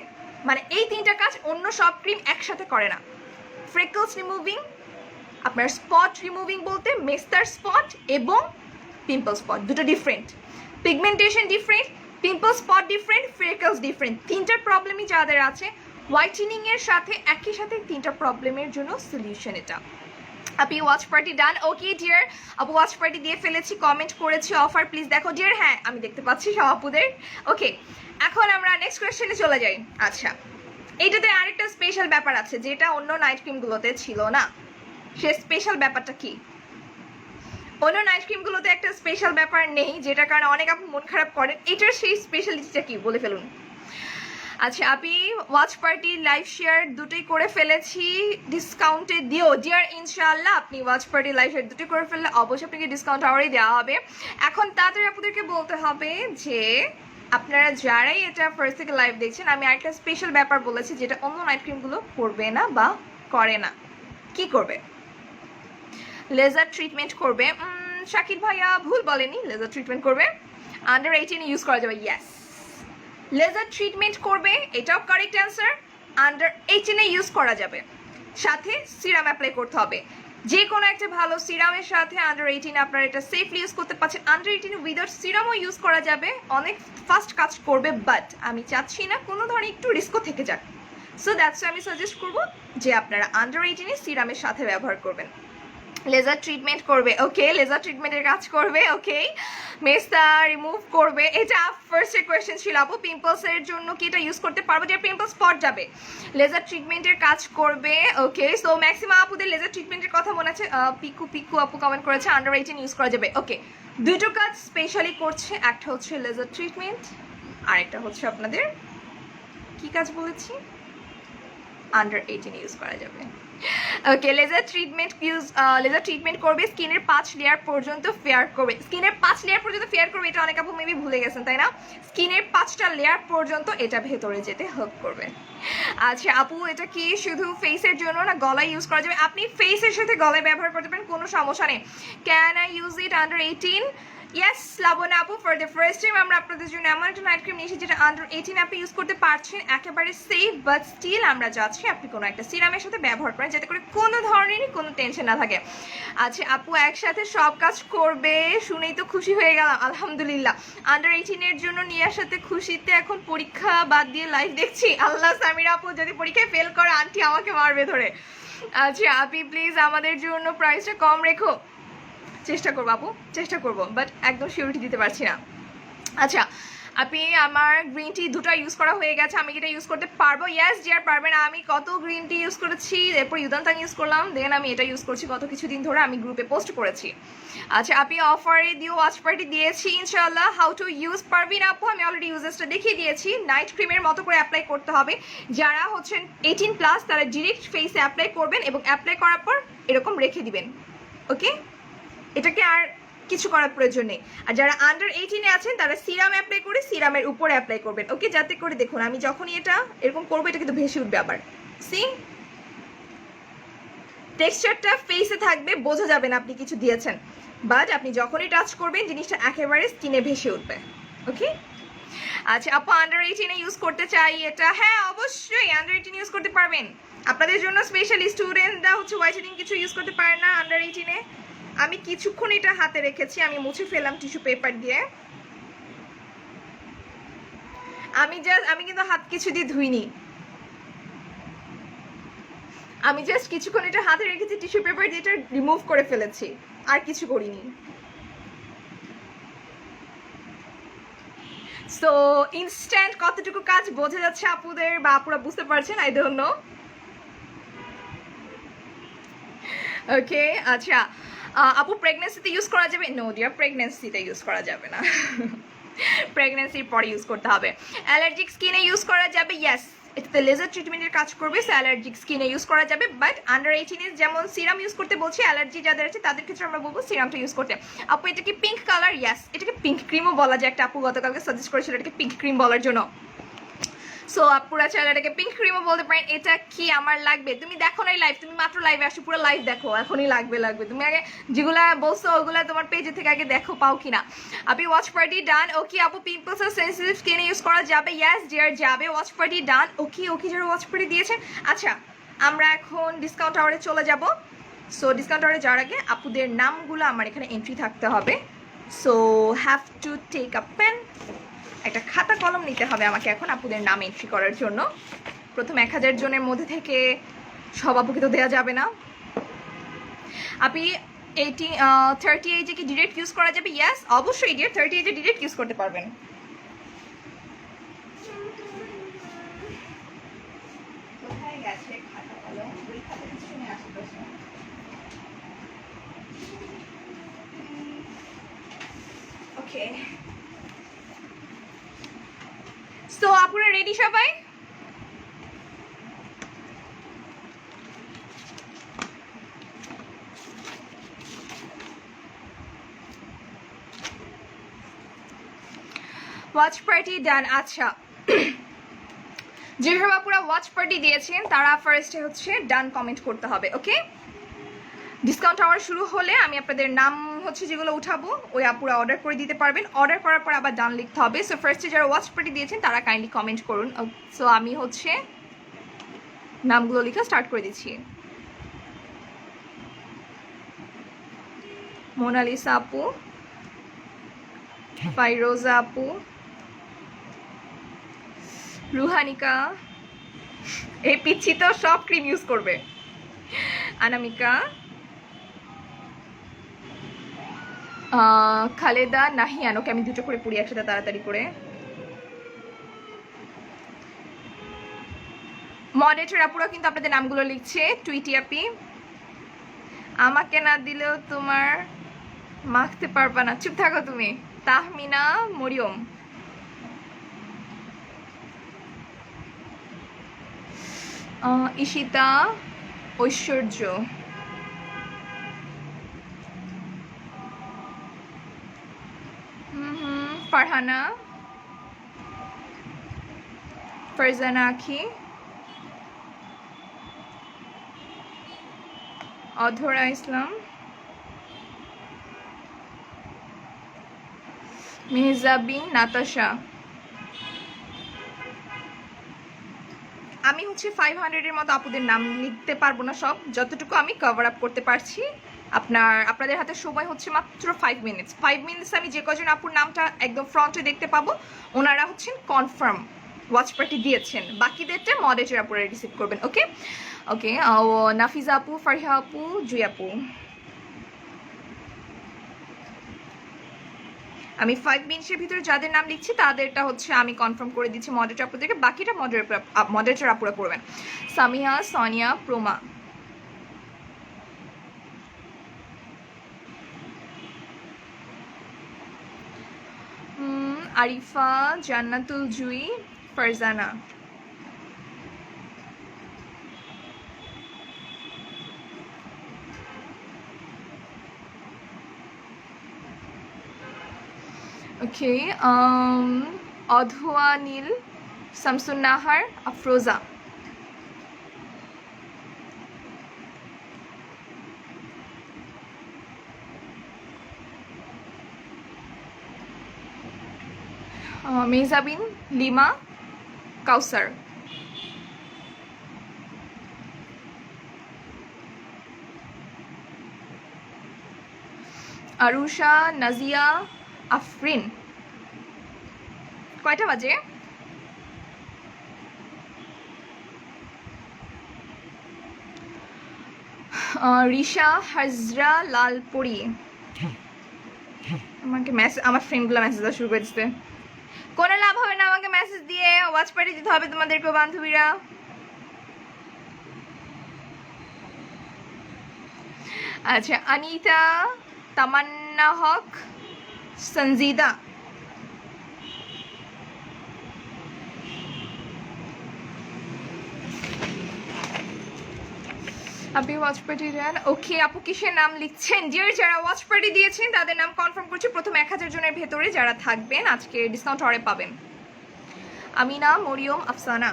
S1: মানে এই 3টা কাজ অন্য সব ক্রিম একসাথে করে না। ফ্রেকলস রিমুভিং, আপনার স্পট রিমুভিং বলতে মেস্তার স্পট এবং পিম্পল স্পট দুটো different, pigmentation different, pimple spot different, freckles different. 3টার প্রবলেমই যাদের আছে, হোয়াইটেনিং এর সাথে একই সাথে 3টা প্রবলেমের জন্য সলিউশন এটা। আপনি watch party done. Okay dear, আপু ওয়াচ পার্টি দিয়ে ফেলেছি, কমেন্ট করেছি অফার প্লিজ দেখো ডিয়ার। হ্যাঁ আমি দেখতে পাচ্ছি সব আপুদের। ওকে, এখন আমরা নেক্সট কোয়েশ্চেনে চলে যাই। আচ্ছা, এইটাতে আরেকটা স্পেশাল ব্যাপার আছে যেটা অন্য নাইট ক্রিমগুলোতে ছিল না। সে স্পেশাল ব্যাপারটা কি? অন্য নাইট ক্রিমগুলোতে একটা স্পেশাল ব্যাপার নেই, যেটার কারণে অনেক আপু মন খারাপ করেন। এটার সেই স্পেশালিটিটা কি বলে ফেলুন। আচ্ছা আপনি ওয়াচ পার্টি লাইভ শেয়ার দুটোই করে ফেলেছি, ডিসকাউন্টে দিও ডিয়ার ইনশাআল্লাহ। আপনি ওয়াচ পার্টি লাইভ শেয়ার দুটোই করে ফেললে অবশ্যই আপনাকে ডিসকাউন্ট আওয়ারই দেওয়া হবে। এখন তাড়াতাড়ি আপনাদেরকে বলতে হবে যে আপনারা যারাই এটা ফার্স্ট থেকে লাইভ দেখছেন, আমি আরেকটা স্পেশাল ব্যাপার বলেছি যেটা অন্য নাইট ক্রিমগুলো করবে না বা করে না। কি করবে? লেজার ট্রিটমেন্ট করবে। শাকির ভাইয়া ভুল বলেনি, লেজার ট্রিটমেন্ট করবে। আন্ডার 18 ইউজ করা যাবে, ইয়েস। লেজার ট্রিটমেন্ট করবে, এটাও কারেক্ট অ্যান্সার। আন্ডার 18 ইউজ করা যাবে, সাথে সিরাম অ্যাপ্লাই করতে হবে। যে কোনো একটা ভালো সিরামের সাথে আন্ডার 18 আপনারা এটা সেফলি ইউজ করতে পারছেন। আন্ডার 18 উইদাউট সিরামও ইউজ করা যাবে, অনেক ফাস্ট কাজ করবে, বাট আমি চাচ্ছি না কোনো ধরনের একটু রিস্কও থেকে যাক। সো দ্যাটস আমি সাজেস্ট করবো যে আপনারা আন্ডার 18 সিরামের সাথে ব্যবহার করবেন। লেজার ট্রিটমেন্ট করবে, ওকে লেজার ট্রিটমেন্টের কাজ করবে। ওকে, মেস্তা রিমুভ করবে, এটা ফার্স্টের কোয়েশ্চেন ছিল আপু। পিম্পলসের জন্য কি এটা ইউজ করতে পারবো? যে পিম্পল স্পট যাবে, লেজার ট্রিটমেন্টের কাজ করবে। ওকে, সো ম্যাক্সিমাম আপুদের লেজার ট্রিটমেন্টের কথা মনে আছে। পিকু আপু কমেন্ট করেছে আন্ডার 18 ইউজ করা যাবে। ওকে, দুটো কাজ স্পেশালি করছে, একটা হচ্ছে লেজার ট্রিটমেন্ট, আরেকটা হচ্ছে আপনাদের কি কাজ বলেছি, আন্ডার 18 ইউজ করা যাবে। ওকে, লেজার ট্রিটমেন্ট করবে, স্কিনের 5 লেয়ার পর্যন্ত ফেয়ার করবে। স্কিনের 5 লেয়ার পর্যন্ত ফেয়ার করবে, এটা অনেক আপু মেবি ভুলে গেছেন তাই না? স্কিনের 5টা লেয়ার পর্যন্ত এটা ভেতরে যেতে হেল্প করবে। আচ্ছা আপু, এটা কি শুধু ফেসের জন্য না গলায় ইউজ করা যাবে? আপনি ফেসের সাথে গলায় ব্যবহার করতে পারেন, কোনো সমস্যা নেই। Can I use it under 18? Yes Labonno আপু, ফর দ্য ফার্স্ট টাইম আমরা আপনাদের জন্য এমন একটা নাইট ক্রিম নিয়েছি যেটা আন্ডার 18 আপনি ইউজ করতে পারছেন, একেবারে সেফ, বাট স্টিল আমরা চাচ্ছি আপনি কোনো একটা সিরামের সাথে ব্যবহার করেন যাতে করে কোনো ধরনেরই কোনো টেনশন না থাকে। আচ্ছা আপু একসাথে সব কাজ করবে শুনেই তো খুশি হয়ে গেলাম, আলহামদুলিল্লাহ। আন্ডার 18-এর জন্য নিয়ে আসাতে খুশিতে এখন পরীক্ষা বাদ দিয়ে লাইভ দেখছি। আল্লাহ, সামিরা আপু যদি পরীক্ষায় ফেল করে আন্টি আমাকে মারবে ধরে। আচ্ছা আপনি প্লিজ আমাদের জন্য প্রাইসটা কম রেখো। চেষ্টা করবো আপু, চেষ্টা করবো, বাট একদম সিউরিটি দিতে পারছি না। আচ্ছা আপনি আমার গ্রিন টি দুটো ইউজ করা হয়ে গেছে, আমি এটা ইউজ করতে পারবো? ইয়েস ডিয়ার পারবেন। আমি কত গ্রিন টি ইউজ করেছি, এরপর ইউদান্তাং ইউজ করলাম, দেন আমি এটা ইউজ করছি গত কিছুদিন ধরে, আমি গ্রুপে পোস্ট করেছি। আচ্ছা আপনি অফারে দিয়ে ওয়াচ পার্টি দিয়েছি ইনশাআল্লাহ। হাউ টু ইউজ পারবিন আপু, আমি অলরেডি ইউজেসটা দেখিয়ে দিয়েছি। নাইট ক্রিমের মতো করে অ্যাপ্লাই করতে হবে। যারা হচ্ছেন 18+ তারা ডিরেক্ট ফেসে অ্যাপ্লাই করবেন এবং অ্যাপ্লাই করার পর এরকম রেখে দিবেন, ওকে? এটাকে আর কিছু করার প্রয়োজন নেই। আর যারা আন্ডার 18-এ আছেন তারা সিরাম অ্যাপ্লাই করে সিরামের উপরে অ্যাপ্লাই করবেন, ওকে? যাতে করে দেখুন আমি যখনই এটা এরকম করবো এটা কিন্তু ভেসে উঠবে, আবার সি টেক্সচারটা ফেসে থাকবে, বোঝা যাবে না আপনি কিছু দিয়েছেন, বাট আপনি যখনই টাচ করবেন জিনিসটা একেবারে স্কিনে ভেসে উঠবে, ওকে? আচ্ছা আপু আন্ডার 18-এ ইউজ করতে চাই এটা, হ্যাঁ অবশ্যই আন্ডার 18 ইউজ করতে পারবেন। আপনাদের জন্য স্পেশালি স্টুডেন্টরা হচ্ছে হোয়াইটেনিং কিছু ইউজ করতে পারে না আন্ডার 18-এ। আমি কিছুক্ষণ এটা হাতে রেখেছি, আমি মুছে ফেললাম টিস্যু পেপার দিয়ে। আমি কিন্তু হাত কিছু দিয়ে ধুইনি, আমি জাস্ট কিছুক্ষণ এটা হাতে রেখেছি টিস্যু পেপার দিয়ে এটা রিমুভ করে ফেলেছি, আর কিছু করিনি। সো ইনস্ট্যান্ট কতটুকু কাজ বোঝা যাচ্ছে আপুদের, বা আপুরা বুঝতে পারছেন, আই ডোন্ট নো। ওকে আচ্ছা আপু প্রেগনেন্সিতে ইউজ করা যাবে? নো ডিয়ার, প্রেগনেন্সিতে ইউজ করা যাবে না, প্রেগনেন্সির পরে ইউজ করতে হবে। অ্যালার্জিক স্কিনে ইউজ করা যাবে, ইয়েস এটাতে লেজার ট্রিটমেন্টের কাজ করবে, সো অ্যালার্জিক স্কিনে ইউজ করা যাবে। বাট আন্ডার 18-এ যেমন সিরাম ইউজ করতে বলছি, অ্যালার্জি যাদের আছে তাদের ক্ষেত্রে আমরা বলবো সিরামটা ইউজ করতে। আপু এটা কি পিঙ্ক কালার? ইয়েস এটাকে পিঙ্ক ক্রিমও বলা যায়, একটা আপু গতকালকে সাজেস্ট করেছিল এটাকে পিঙ্ক ক্রিম বলার জন্য। সো আপুরা চাইলে এটাকে পিঙ্ক ক্রিমও বলতে পারেন। এটা কি আমার লাগবে? তুমি দেখো নাই লাইভ, তুমি মাত্র লাইভে আসো, পুরো লাইভ দেখো, এখনই লাগবে। তুমি আগে যেগুলা বলছো ওগুলা তোমার পেজে থেকে আগে দেখো পাও কিনা। আপনি ওয়াচ পার্টি ডান, ওকে আপু পিম্পলস আর সেন্সিটিভ স্কিনে ইউজ করা যাবে? ইয়েস ডিয়ার যাবে। ওয়াচ পার্টি ডান, ওকে যারা ওয়াচ পার্টি দিয়েছেন। আচ্ছা আমরা এখন ডিসকাউন্ট আওয়ারে চলে যাব। সো ডিসকাউন্ট আওয়ারে যাওয়ার আগে আপুদের নামগুলো আমার এখানে এন্ট্রি থাকতে হবে। So have to take a pen, একটা খাতা কলম নিতে হবে আমাকে এখন আপুদের নাম এন্ট্রি করার জন্য। প্রথম 1000 জনের মধ্যে থেকে সব আপুকে তো দেওয়া যাবে না। আপনি 30 এজে কি ডিরেক্ট ইউজ করা যাবে? ইয়েস অবশ্যই ডিয়ার, 30 এজে ডিরেক্ট ইউজ করতে পারবেন। কোথায় গেছে খাতা কলম? ওই খাতা পিছনে আশেপাশে। ওকে সো আপনারা রেডি সবাই? ওয়াচ পার্টি ডান। আচ্ছা যেসব আপুরা ওয়াচ পার্টি দিয়েছেন তারা ফার্স্টে হচ্ছে ডান কমেন্ট করতে হবে, ওকে? ডিসকাউন্ট আওয়ার শুরু হলে আমি আপনাদের নাম হচ্ছে যেগুলো উঠাবো ওই আপুরা অর্ডার করে দিতে পারবেন। অর্ডার করার পর আবার ডান লিখতে হবে। সো ফার্স্টে যারা ওয়াচ পার্টি দিয়েছেন তারা কাইন্ডলি কমেন্ট করুন। সো আমি হচ্ছে নামগুলো লেখা স্টার্ট করে দিচ্ছি। মোনালিসা আপু, ফাইরোজা আপু, রুহানিকা, এই পিচ্ছি তো সব ক্রিম ইউজ করবে, আনামিকা, খালেদা, নাহিয়ান, ওকে আমি দুটো করে পড়ি একসাথে তাড়াতাড়ি করে। মডারেটর আপুরা কিন্তু আপনাদের নামগুলো লিখছে। টুইটি আপি, আমাকে না দিলেও তোমার মাখতে পারবা না, চুপ থাকো তুমি। তাহমিনা, মরিয়ম, ঈশিতা, ঐশ্বর্য, ফারহানা, ফারজানা আখি, অধরা ইসলাম, মেহজাবিন নাতাশা। আমি হচ্ছে 500-এর মতো আপুদের নাম লিখতে পারবো না সব, যতটুকু আমি কভার আপ করতে পারছি। আপনাদের হাতে সময় হচ্ছে মাত্র 5 মিনিটস। 5 মিনিটস আমি যে কজন আপুর নামটা একদম ফ্রন্টে দেখতে পাবো ওনারা হচ্ছেন কনফার্ম ওয়াচ পার্টি দিয়েছেন, বাকিদেরটা মডারেটর আপুরা রিসিভ করবেন। ওকে ওকে, নাফিজা আপু, ফারিহা আপু, জুই আপু। আমি 5 মিনিটের ভিতরে যাদের নাম লিখছি তাদেরটা হচ্ছে আমি কনফার্ম করে দিচ্ছি মডারেটর আপুদেরকে, বাকিটা মডারেটর আপুরা করবেন। সামিয়া, সোনিয়া, প্রমা। আরিফা, জান্নাতুল জুই, ফারজানা। ওকে, অধোয়া নীল, শামসুন নাহার, আফরোজা। মেহজাবিন, লিমা, কাউসার। আরুষা, নাজিয়া, আফরিন। কয়টা বাজে? রিশা, হাজরা, লালপুরি। আমাকে মেসেজ, আমার ফ্রেন্ডগুলো মেসেজ দেওয়া শুরু করে দিচ্ছে। কোনো লাভ হবে না আমাকে মেসেজ দিয়ে, ওয়াচ পার্টি দিতে হবে তোমাদেরকেও বান্ধবীরা। আচ্ছা, আনিতা, তামান্না হক, সঞ্জিদা। আপনি ওয়াচ পার্টি দেন। ওকে আপু, কিসের নাম লিখছেন? যারা ওয়াচ পার্টি দিয়েছেন তাদের নাম কনফার্ম করছি। প্রথম 1000 জনের ভেতরে যারা থাকবেন আজকে ডিসকাউন্ট অরে পাবেন। আমিনা, মরিয়ম, আফসানা।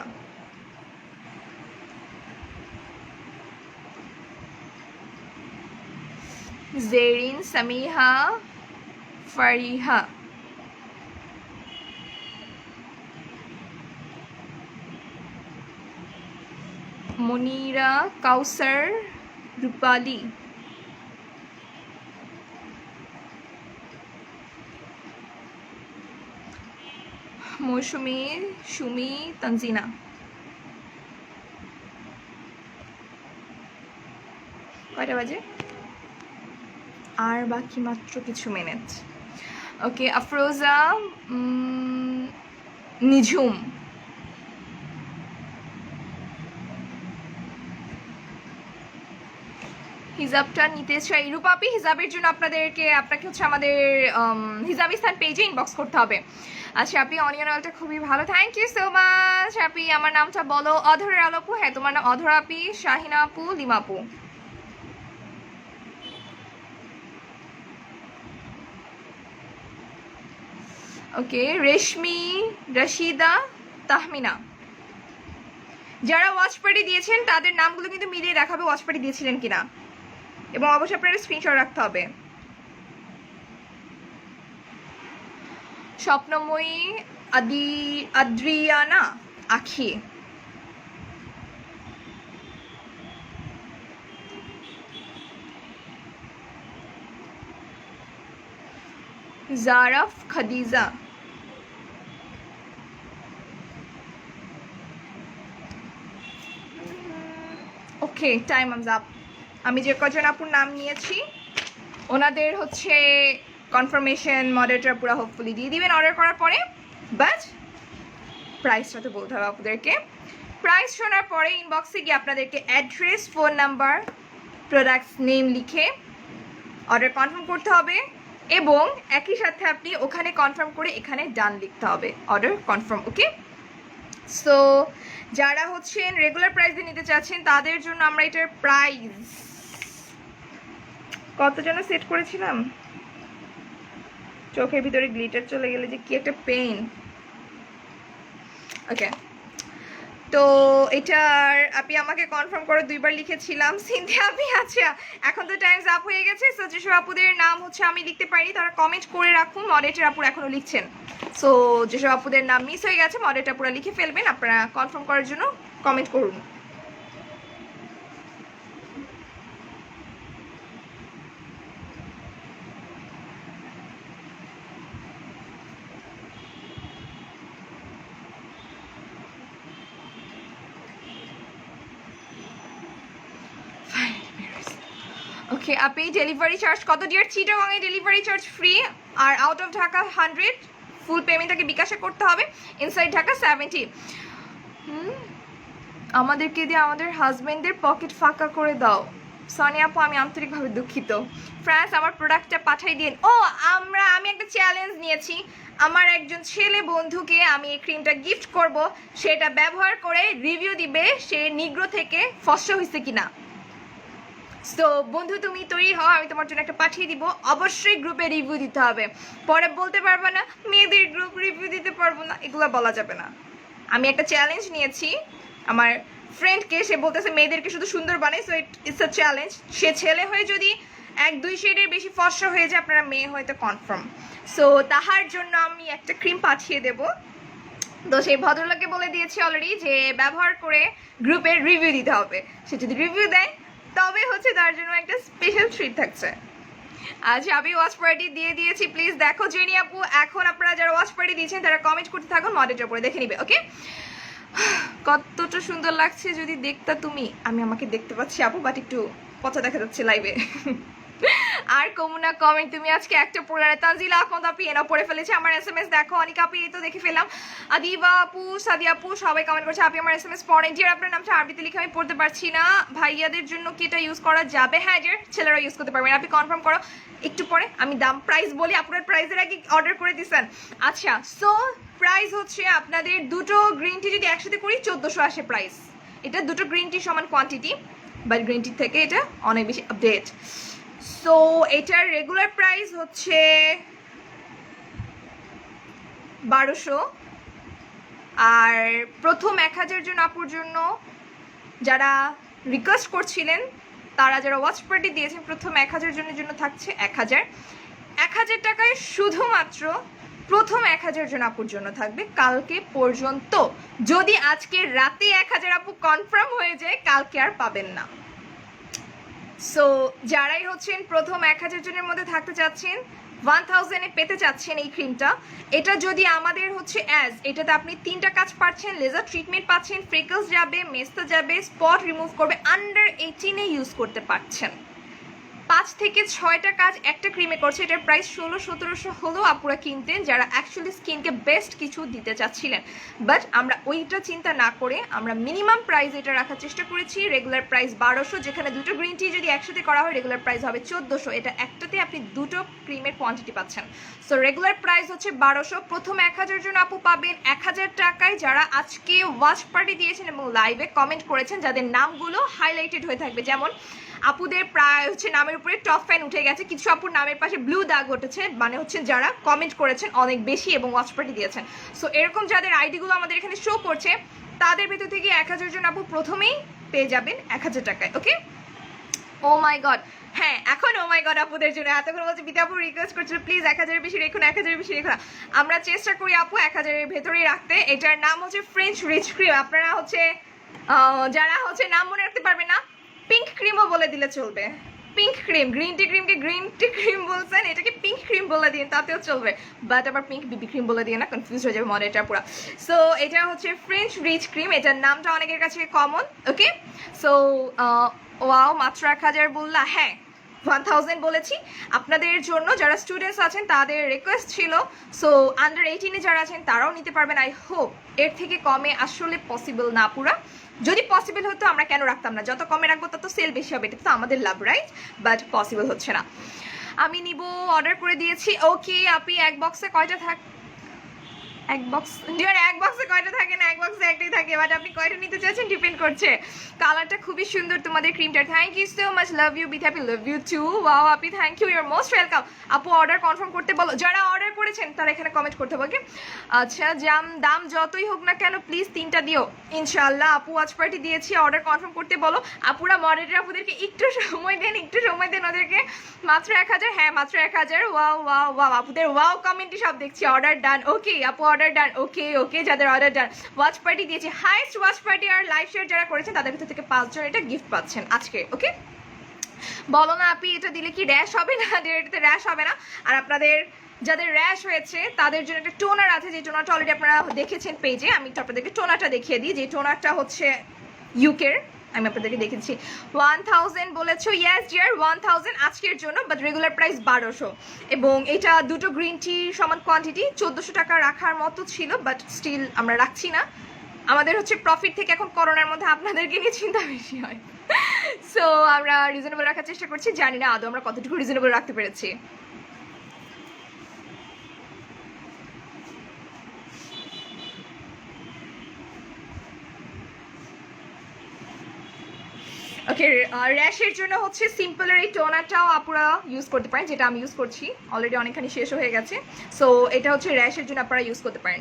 S1: জেরিন, সামিহা, ফারিহা। মনিরা, কাউসার, রূপালি। মৌসুমি, সুমি, তানজিনা। কয়টা বাজে? আর বাকি মাত্র কিছু মিনিট। ওকে, আফরোজা, নিঝুম। হিজাবটা নিতে চাই। রূপাপি, হিজাবের জন্য আপনাকে হচ্ছে আমাদের হিজাবিস্তান পেজে ইনবক্স করতে হবে। আচ্ছা আপনি অনিয়ন অয়েলটা খুবই ভালো, থ্যাংক ইউ সো মাচ। আপনি আমার নামটা বলো। অধরের আলো আপু, হ্যাঁ তোমার নাম অধর আপি, শাহিনা আপু, লিমাপু। ওকে, রেশমি, রশিদা, তাহমিনা। যারা ওয়াচ পার্টি দিয়েছেন তাদের নামগুলো কিন্তু মিলিয়ে দেখাবে ওয়াচ পার্টি দিয়েছিলেন কিনা, এবং অবশ্যই আপনারা স্ক্রিনশট রাখতে হবে। স্বপ্নময়ী, আদ্রিয়ানা, আখি। জারাফ, খাদিজা। ওকে, টাইম আমস আপ। আমি যে কজন আপুর নাম নিয়েছি ওনাদের হচ্ছে কনফার্মেশন মডারেটর পুরো হোপফুলি দিয়ে দিবেন অর্ডার করার পরে। বাট প্রাইসটা তো বলতে হবে আপনাদেরকে। প্রাইস শোনার পরে ইনবক্সে গিয়ে আপনাদেরকে address, phone number, products name লিখে অর্ডার কনফার্ম করতে হবে, এবং একই সাথে আপনি ওখানে কনফার্ম করে এখানে ডান লিখতে হবে, অর্ডার কনফার্ম। ওকে, সো যারা হচ্ছেন রেগুলার প্রাইসে নিতে চাচ্ছেন তাদের জন্য আমরা এটার প্রাইস কত যেন সেট করেছিলাম, চোখের ভিতরে গ্লিটার চলে গেলে যে কি একটা পেইন। ওকে, তো এটার আপনি আমাকে কনফার্ম করে 2বার লিখেছিলাম সিনথিয়া আপনি। আচ্ছা এখন তো টাইমস আপ হয়ে গেছে, সো যেসব আপুদের নাম হচ্ছে আমি লিখতে পারি তারা কমেন্ট করে রাখুন। মডারেটর আপুর এখনো লিখছেন, সো যেসব আপুদের নাম মিস হয়ে গেছে মডারেটর আপুরা লিখে ফেলবেন, আপনারা কনফার্ম করার জন্য কমেন্ট করুন। ওকে আপনি ডেলিভারি চার্জ কত ডিয়ার? চিটাগংয়ে ডেলিভারি চার্জ ফ্রি, আর আউট অফ ঢাকা 100, ফুল পেমেন্টটাকে বিকাশে করতে হবে, ইনসাইড ঢাকা 70। আমাদেরকে দিয়ে আমাদের হাজবেন্ডদের পকেট ফাঁকা করে দাও। সনি আপু আমি আন্তরিকভাবে দুঃখিত। ফ্রান্স আমার প্রোডাক্টটা পাঠাই দিন। ও আমি একটা চ্যালেঞ্জ নিয়েছি, আমার একজন ছেলে বন্ধুকে আমি এই ক্রিমটা গিফট করব, সেটা ব্যবহার করে রিভিউ দিবে সে নিগ্রো থেকে ফর্সা হয়েছে কিনা। তো বন্ধু তুমি তৈরি হও, আমি তোমার জন্য একটা পাঠিয়ে দিব, অবশ্যই গ্রুপে রিভিউ দিতে হবে। পরে বলতে পারবে না মেয়েদের গ্রুপ রিভিউ দিতে পারবো না, এগুলো বলা যাবে না। আমি একটা চ্যালেঞ্জ নিয়েছি আমার ফ্রেন্ডকে, সে বলতেছে মেয়েদেরকে শুধু সুন্দর বানাই, সো ইটস আ চ্যালেঞ্জ। সে ছেলে হয়ে যদি 1-2 শেডের বেশি ফর্সা হয়ে যায়, আপনারা মেয়ে হয়তো কনফার্ম, সো তাহার জন্য আমি একটা ক্রিম পাঠিয়ে দেব। তো সেই ভদ্রলোককে বলে দিয়েছি অলরেডি যে ব্যবহার করে গ্রুপে রিভিউ দিতে হবে, সে যদি রিভিউ দেয় তবে হচ্ছে তার জন্য একটা স্পেশাল ট্রিট থাকছে। আজ আমি ওয়াচ পার্টি দিয়ে দিয়েছি, প্লিজ দেখো জেনি আপু। এখন আপনারা যারা ওয়াচ পার্টি দিয়েছেন তারা কমেন্ট করতে থাকুন, মডারেটর পরে দেখে নিবে। ওকে কতটা সুন্দর লাগছে যদি দেখতা তুমি। আমি আমাকে দেখতে পাচ্ছি আপু, বাট একটু পচা দেখা যাচ্ছে লাইভে। আর কমুনা কমেন্ট তুমি আজকে একটা পড়ে না। তানজিলা আহমদ আপু এনাও পড়ে ফেলেছে আমার এসএমএস, দেখো অনিকা আপু এই তো দেখে ফেলাম, আদিবা আপু সাদিয়া আপু সবাই কমেন্ট করছে আপনি আমার এসএমএস পড়েন। ডিয়ার আপনার নামটা আরবিতে লিখে আমি পড়তে পারছি না, ভাইয়াদের জন্য কি এটা ইউজ করা যাবে? হ্যাঁ ডিয়ার ছেলেরা ইউজ করতে পারবেন, আপনি কনফার্ম করো একটু পরে। আমি দাম প্রাইস বলি, আপনার প্রাইসের আগে অর্ডার করে দিচ্ছেন। আচ্ছা সো প্রাইস হচ্ছে আপনাদের দুটো গ্রিন টি যদি একসাথে করি 1400 আসে প্রাইস। এটা দুটো গ্রিন টি সমান কোয়ান্টিটি, বাট গ্রিন টি থেকে এটা অনেক বেশি আপডেট। সো এটার রেগুলার প্রাইস হচ্ছে 1200, আর প্রথম 1000 জন আপুর জন্য যারা রিকোয়েস্ট করছিলেন, তারা যারা ওয়াচ পার্টি দিয়েছেন, প্রথম 1000 জনের জন্য থাকছে 1000 টাকায়, শুধুমাত্র প্রথম 1000 জন আপুর জন্য থাকবে কালকে পর্যন্ত। যদি আজকে রাতে 1000 আপু কনফার্ম হয়ে যায়, কালকে আর পাবেন না। সো যারাই হচ্ছেন প্রথম 1000 জনের মধ্যে থাকতে চাচ্ছেন, 1000-এ পেতে চাচ্ছেন এই ক্রিমটা, এটা যদি আমাদের হচ্ছে এটাতে আপনি 3টা কাজ পাচ্ছেন, লেজার ট্রিটমেন্ট পাচ্ছেন, ফ্রেকলস যাবে, মেস্তা যাবে, স্পট রিমুভ করবে, আন্ডার 18-এ ইউজ করতে পারছেন। 5 থেকে 6টা কাজ একটা ক্রিমে করছে। এটার প্রাইস 1600-1700 হলেও আপুরা কিনতেন যারা অ্যাকচুয়ালি স্কিনকে বেস্ট কিছু দিতে চাচ্ছিলেন, বাট আমরা ওইটা চিন্তা না করে আমরা মিনিমাম প্রাইস এটা রাখার চেষ্টা করেছি। রেগুলার প্রাইস 1200, যেখানে দুটো গ্রিন টি যদি একসাথে করা হয় রেগুলার প্রাইস হবে 1400। এটা একটাতে আপনি দুটো ক্রিমের কোয়ান্টিটি পাচ্ছেন। সো রেগুলার প্রাইস হচ্ছে 1200, প্রথম 1000 জন আপু পাবেন 1000 টাকায় যারা আজকে ওয়াচ পার্টি দিয়েছেন এবং লাইভে কমেন্ট করেছেন, যাদের নামগুলো হাইলাইটেড হয়ে থাকবে। যেমন আপুদের প্রায় হচ্ছে নামের উপরে টপ ফ্যান উঠে গেছে, কিছু আপুর নামের পাশে ব্লু দাগ উঠেছে, মানে হচ্ছে যারা কমেন্ট করেছেন অনেক বেশি এবং ওয়াচ পার্টি দিয়েছেন। সো এরকম যাদের আইডিগুলো আমাদের এখানে শো করছে, তাদের ভেতর থেকে 1000 জন আপু প্রথমেই পেয়ে যাবেন 1000 টাকায়। ওকে ও মাই গড, হ্যাঁ এখন ও মাই গড আপুদের জন্য এতক্ষণ বলছে বিদ্যা আপু রিকোয়েস্ট করছিল প্লিজ 1000-এর বেশি রেখো না, 1000-এর বেশি রেখো না। আমরা চেষ্টা করি আপু 1000-এর ভেতরেই রাখতে। এটার নাম হচ্ছে ফ্রেঞ্চ রিচ ক্রিম। আপনারা হচ্ছে যারা হচ্ছে নাম মনে রাখতে পারবে না, পিঙ্ক ক্রিমও বলে দিলে চলবে। পিঙ্ক ক্রিম, গ্রিন টি ক্রিমকে গ্রিন টি ক্রিম বলছেন, এটাকে পিঙ্ক ক্রিম বলে দিন তাতেও চলবে, বাট আবার পিঙ্ক বিবি ক্রিম বলে দিয়ে না, কনফিউজ হয়ে যাবে মডেলটা পুরো। সো এটা হচ্ছে ফ্রেঞ্চ রিচ ক্রিম, এটার নামটা অনেকের কাছে কমন। ওকে সো ওয়াও মাত্র 1000 বললা, হ্যাঁ 1000 বলেছি আপনাদের জন্য যারা স্টুডেন্টস আছেন তাদের রিকোয়েস্ট ছিল। সো আন্ডার 18-এ যারা আছেন তারাও নিতে পারবেন। আই হোপ এর থেকে কমে আসলে পসিবল না পুরা, যদি পসিবল হতো আমরা কেন রাখতাম না, যত কমে রাখবো তত সেল বেশি হবে, এটা তো আমাদের লাভ রাইট, বাট পসিবল হচ্ছে না। আমি নিব, অর্ডার করে দিয়েছি। ওকে আপনি এক বক্সে কয়টা থাক এক বক্স ডিয়ার, এক বক্সে কয়টা থাকে না, এক বক্সে একটাই থাকে, বাট আপনি কয়টা নিতে চাচ্ছেন ডিপেন্ড করছে। কালারটা খুবই সুন্দর তোমাদের ক্রিমটার। Thank you so much, love you Bith happy, love you too. Wow আপি thank you, you're most welcome. আপু অর্ডার কনফার্ম করতে বলো, যারা অর্ডার করেছেন তারা এখানে কমেন্ট করতে হবে, ওকে? আচ্ছা, দাম যতই হোক না কেন প্লিজ 3টা দিও ইনশাআল্লাহ। আপু ওয়াচ পার্টি দিয়েছি, অর্ডার কনফার্ম করতে বলো। আপুরা মডারেটর আপুদেরকে একটু সময় দেন, একটু সময় দেন ওদেরকে। মাত্র 1000, হ্যাঁ মাত্র 1000। ওয়াও ওয়াও ওয়াও, আপুদের ওয়াও কমেন্টই সব দেখছি। অর্ডার ডান, ওকে আপু অর্ডার ডান, ওকে ওকে। যাদের অর্ডার ডান, ওয়াচ পার্টি দিয়েছি, হাইস্ট ওয়াচ পার্টি আর লাইভ শেয়ার যারা করেছেন তাদের ভিতর থেকে 5 জন এটা গিফট পাচ্ছেন আজকে, ওকে? বলো না আপনি এটা দিলে কি র্যাশ হবে না? এটাতে র্যাশ হবে না। আর আপনাদের যাদের র্যাশ হয়েছে তাদের জন্য একটা টোনার আছে, যে টোনারটা অলরেডি আপনারা দেখেছেন পেজে। আমি তো আপনাদেরকে টোনারটা দেখিয়ে দিই, যে টোনারটা হচ্ছে ইউকের, আমি আপনাদেরকে দেখেছি। 1000 বলেছো, ইয়েস ডিয়ার 1000 আজকের জন্য, বাট রেগুলার প্রাইস 1200। এবং এটা দুটো গ্রিন টি সমান কোয়ান্টিটি, 1400 টাকা রাখার মতো ছিল, বাট স্টিল আমরা রাখছি না। আমাদের হচ্ছে প্রফিট থেকে এখন করোনার মধ্যে আপনাদেরকে নিয়ে চিন্তা বেশি হয়, সো আমরা রিজনেবল রাখার চেষ্টা করছি। জানি না আদৌ আমরা কতটুকু রিজনেবল রাখতে পেরেছি। ওকে, র্যাশের জন্য হচ্ছে সিম্পলের এই টোনারটাও আপনারা ইউজ করতে পারেন, যেটা আমি ইউজ করছি, অলরেডি অনেকখানি শেষ হয়ে গেছে। সো এটা হচ্ছে র্যাশের জন্য আপনারা ইউজ করতে পারেন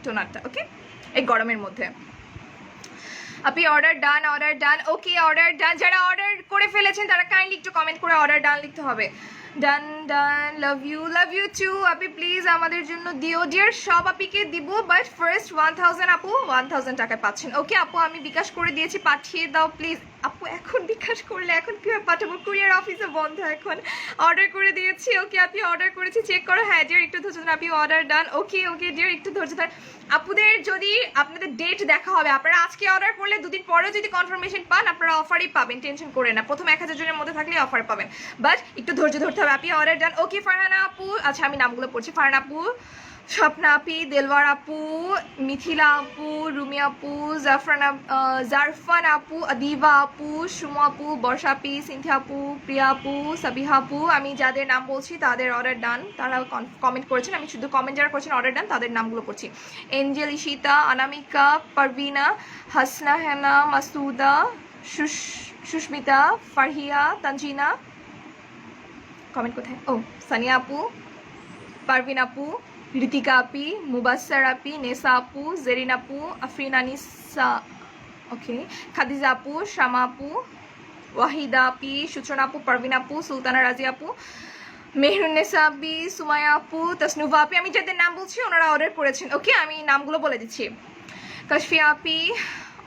S1: টোনারটা, ওকে? এই গরমের মধ্যে। আপনি অর্ডার ডান, অর্ডার ডান, ওকে অর্ডার ডান। যারা অর্ডার করে ফেলেছেন তারা কাইন্ডলি একটু কমেন্ট করে অর্ডার ডান লিখতে হবে। ডান ডান, লাভ ইউ টু। আপনি প্লিজ আমাদের জন্য দিও ডিয়ার, সব আপিকে দিব, বাট ফার্স্ট 1000 আপু 1000 টাকায় পাচ্ছেন, ওকে? আপু আমি বিকাশ করে দিয়েছি, পাঠিয়ে দাও প্লিজ। আপু এখন বিকাশ করলে এখন কীভাবে পাঠাবো? কুরিয়ার অফিসে বন্ধ এখন। অর্ডার করে দিয়েছি, ওকে আপনি অর্ডার করেছি, চেক করো। হ্যাঁ ডিয়ার একটু ধৈর্য ধরুন, আপনি অর্ডার ডান, ওকে ওকে ডিয়ার একটু ধৈর্য ধর। আপুদের যদি আপনাদের ডেট দেখা হবে, আপনারা আজকে অর্ডার করলে 2 দিন পরেও যদি কনফার্মেশন পান আপনারা অফারই পাবেন, টেনশন করে না। প্রথম 1000 জনের মধ্যে থাকলে অফার পাবেন, বাট একটু ধৈর্য ধরতে হবে। আপনি অর্ডার ডান, ওকে? ফারহানা আপু, আচ্ছা আমি নামগুলো পড়ছি। ফারহানা আপু, স্বপ্না আপি, দেলওয়ার আপু, মিথিলা আপু, রুমি আপু, জারফান আপু, আদিবা আপু, সুমো আপু, বর্ষা আপি, সিনথিয়া আপু, প্রিয়া আপু, সাবিহা আপু। আমি যাদের নাম বলছি তাদের অর্ডার ডান, তারা কমেন্ট করেছেন। আমি শুধু কমেন্ট যারা করেছেন অর্ডার ডান তাদের নামগুলো পড়ছি। এঞ্জেল, ইশিতা, অনামিকা, পারভিনা, হাসনা, হেনা, মাসুদা, সুস্মিতা, ফারহিয়া, তানজিনা, কমেন্ট কোথায়? ও সানিয়া আপু, পারভিন আপু, ঋতিকা আপি, মুবাসার আপি, নেসা আপু, জেরিন আপু, আফরিন আনিসা, ওকে, খাদিজা আপু, শামা আপু, ওয়াহিদা আপি, সূচনা আপু, পারভিন আপু, সুলতানা রাজি আপু, মেহরুন্নেসা আপি, সুমায়া আপু, তাসনুভা আপি। আমি যাদের নাম বলছি ওনারা অর্ডার করেছেন, ওকে? আমি নামগুলো বলে দিচ্ছি। কাশফিয়া আপি,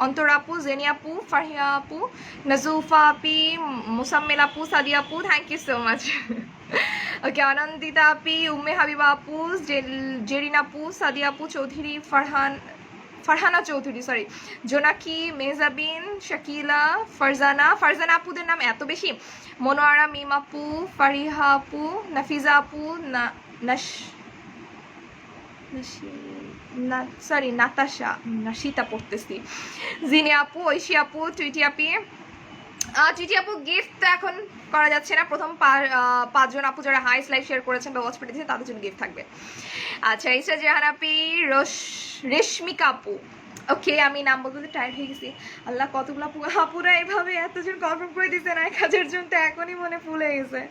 S1: অন্তর আপু, জেনি আপু, ফারহিয়া আপু, নাজুফা আপি, মুসাম্মেল আপু, সাদিয়া আপু, থ্যাংক ইউ সো মাচ। ওকে, আনন্দিতা আপি, উম্মে হাবিবা আপু, জেরিন আপু, সাদিয়া আপু চৌধুরী, ফারহানা চৌধুরী, সরি, জোনাকি, মেজাবিন, শাকিলা, ফারজানা আপুদের নাম এত বেশি। মনোয়ারা, মিম আপু, ফারিহা আপু, নাফিজা আপু, সরি নাতাশা, নাশিতা পড়তেছি, জিনি আপু, ঐশী আপু, টুইটি আপি। টুইটি আপু গিফট তো এখন করা যাচ্ছে না, প্রথম 5 জন আপু যারা হাইস্ট লাইভ শেয়ার করেছেন বা ওয়াচ পার্টি দিয়েছেন তাদের জন্য গিফট থাকবে। আচ্ছা, ইসা জাহান আপি, রেশমিকা আপু, ওকে? আমি নাম বলতে টায়ার্ড হয়ে গেছি। আল্লাহ, কতগুলো আপুরা এভাবে এতজন কনফার্ম করে দিচ্ছেন, 1000 জন তো এখনই মনে ফুল হয়ে গেছে।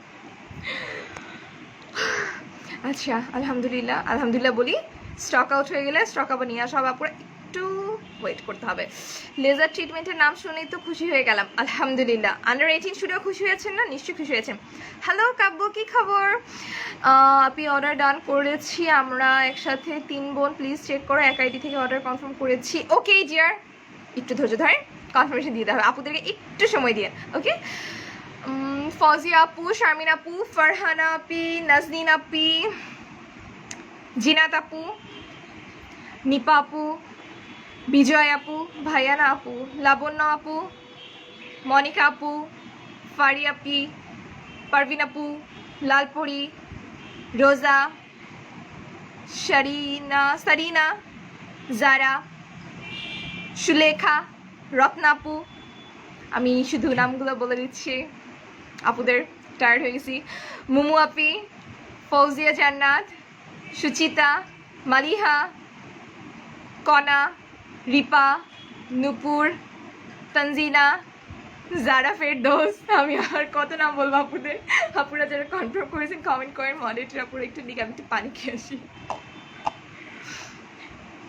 S1: আচ্ছা, আলহামদুলিল্লাহ বলি। স্টক আউট হয়ে গেলে স্টক আবার নিয়ে আসা হবে, আপুরা একটু ওয়েট করতে হবে। লেজার ট্রিটমেন্টের নাম শুনেই তো খুশি হয়ে গেলাম, আলহামদুলিল্লাহ। আন্ডার 18 শুনেও খুশি হয়েছেন না? নিশ্চয়ই খুশি হয়েছেন। হ্যালো কাব্য, কি খবর? আপনি অর্ডার ডান করেছি আমরা একসাথে 3 বোন, প্লিজ চেক করো, এক আইডি থেকে অর্ডার কনফার্ম করেছি, ওকে ডিয়ার? একটু ধৈর্য ধরে কনফার্মেশন দিয়ে দেবে আপুদেরকে, একটু সময় দিয়ে, ওকে? ফজিয়া আপু, শারমিন আপু, ফারহানা আপি, নাজনীন আপি, জিনাত আপু, নিপা আপু, বিজয় আপু, ভাইয়ানা আপু, লাবণ্য আপু, মনিকা আপু, ফারি আপি, পারভিন আপু, লালপরি, রোজা, সারিনা, জারা, সুলেখা, রত্না আপু। আমি শুধু নামগুলো বলে দিচ্ছি, আপুদের টায়ার্ড হয়ে গেছি। মুমু আপি, ফৌজিয়া জান্নাত, সুচিতা, মালিহা, কনা, রিপা, নুপুর, তানজিনা, জারা ফেরদৌস। আমি আর কত নাম বলবো আপুদের। আপুরা যারা কনফার্ম করেছেন কমেন্ট করেন। মডারেটর আপুরা একটু দিকে আমি একটু পানি খেয়ে আসি।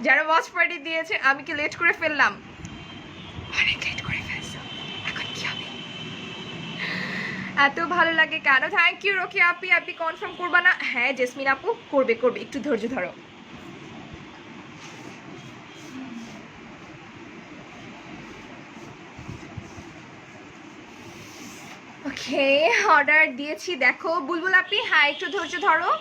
S1: যারা ওয়াচ পার্টি দিয়েছে, আমি কি লেট করে ফেললাম? অনেক লেট করে ফেলছো, এখন কি হবে? এত ভালো লাগে কেন? থ্যাংক ইউ রকি আপি। আপনি কনফার্ম করবা না? হ্যাঁ জেসমিন আপু, করবে করবে, একটু ধৈর্য ধরো। ওকে, অর্ডার দিয়েছি দেখো। বুলবুল আপনি, হ্যাঁ একটু ধৈর্য ধরো।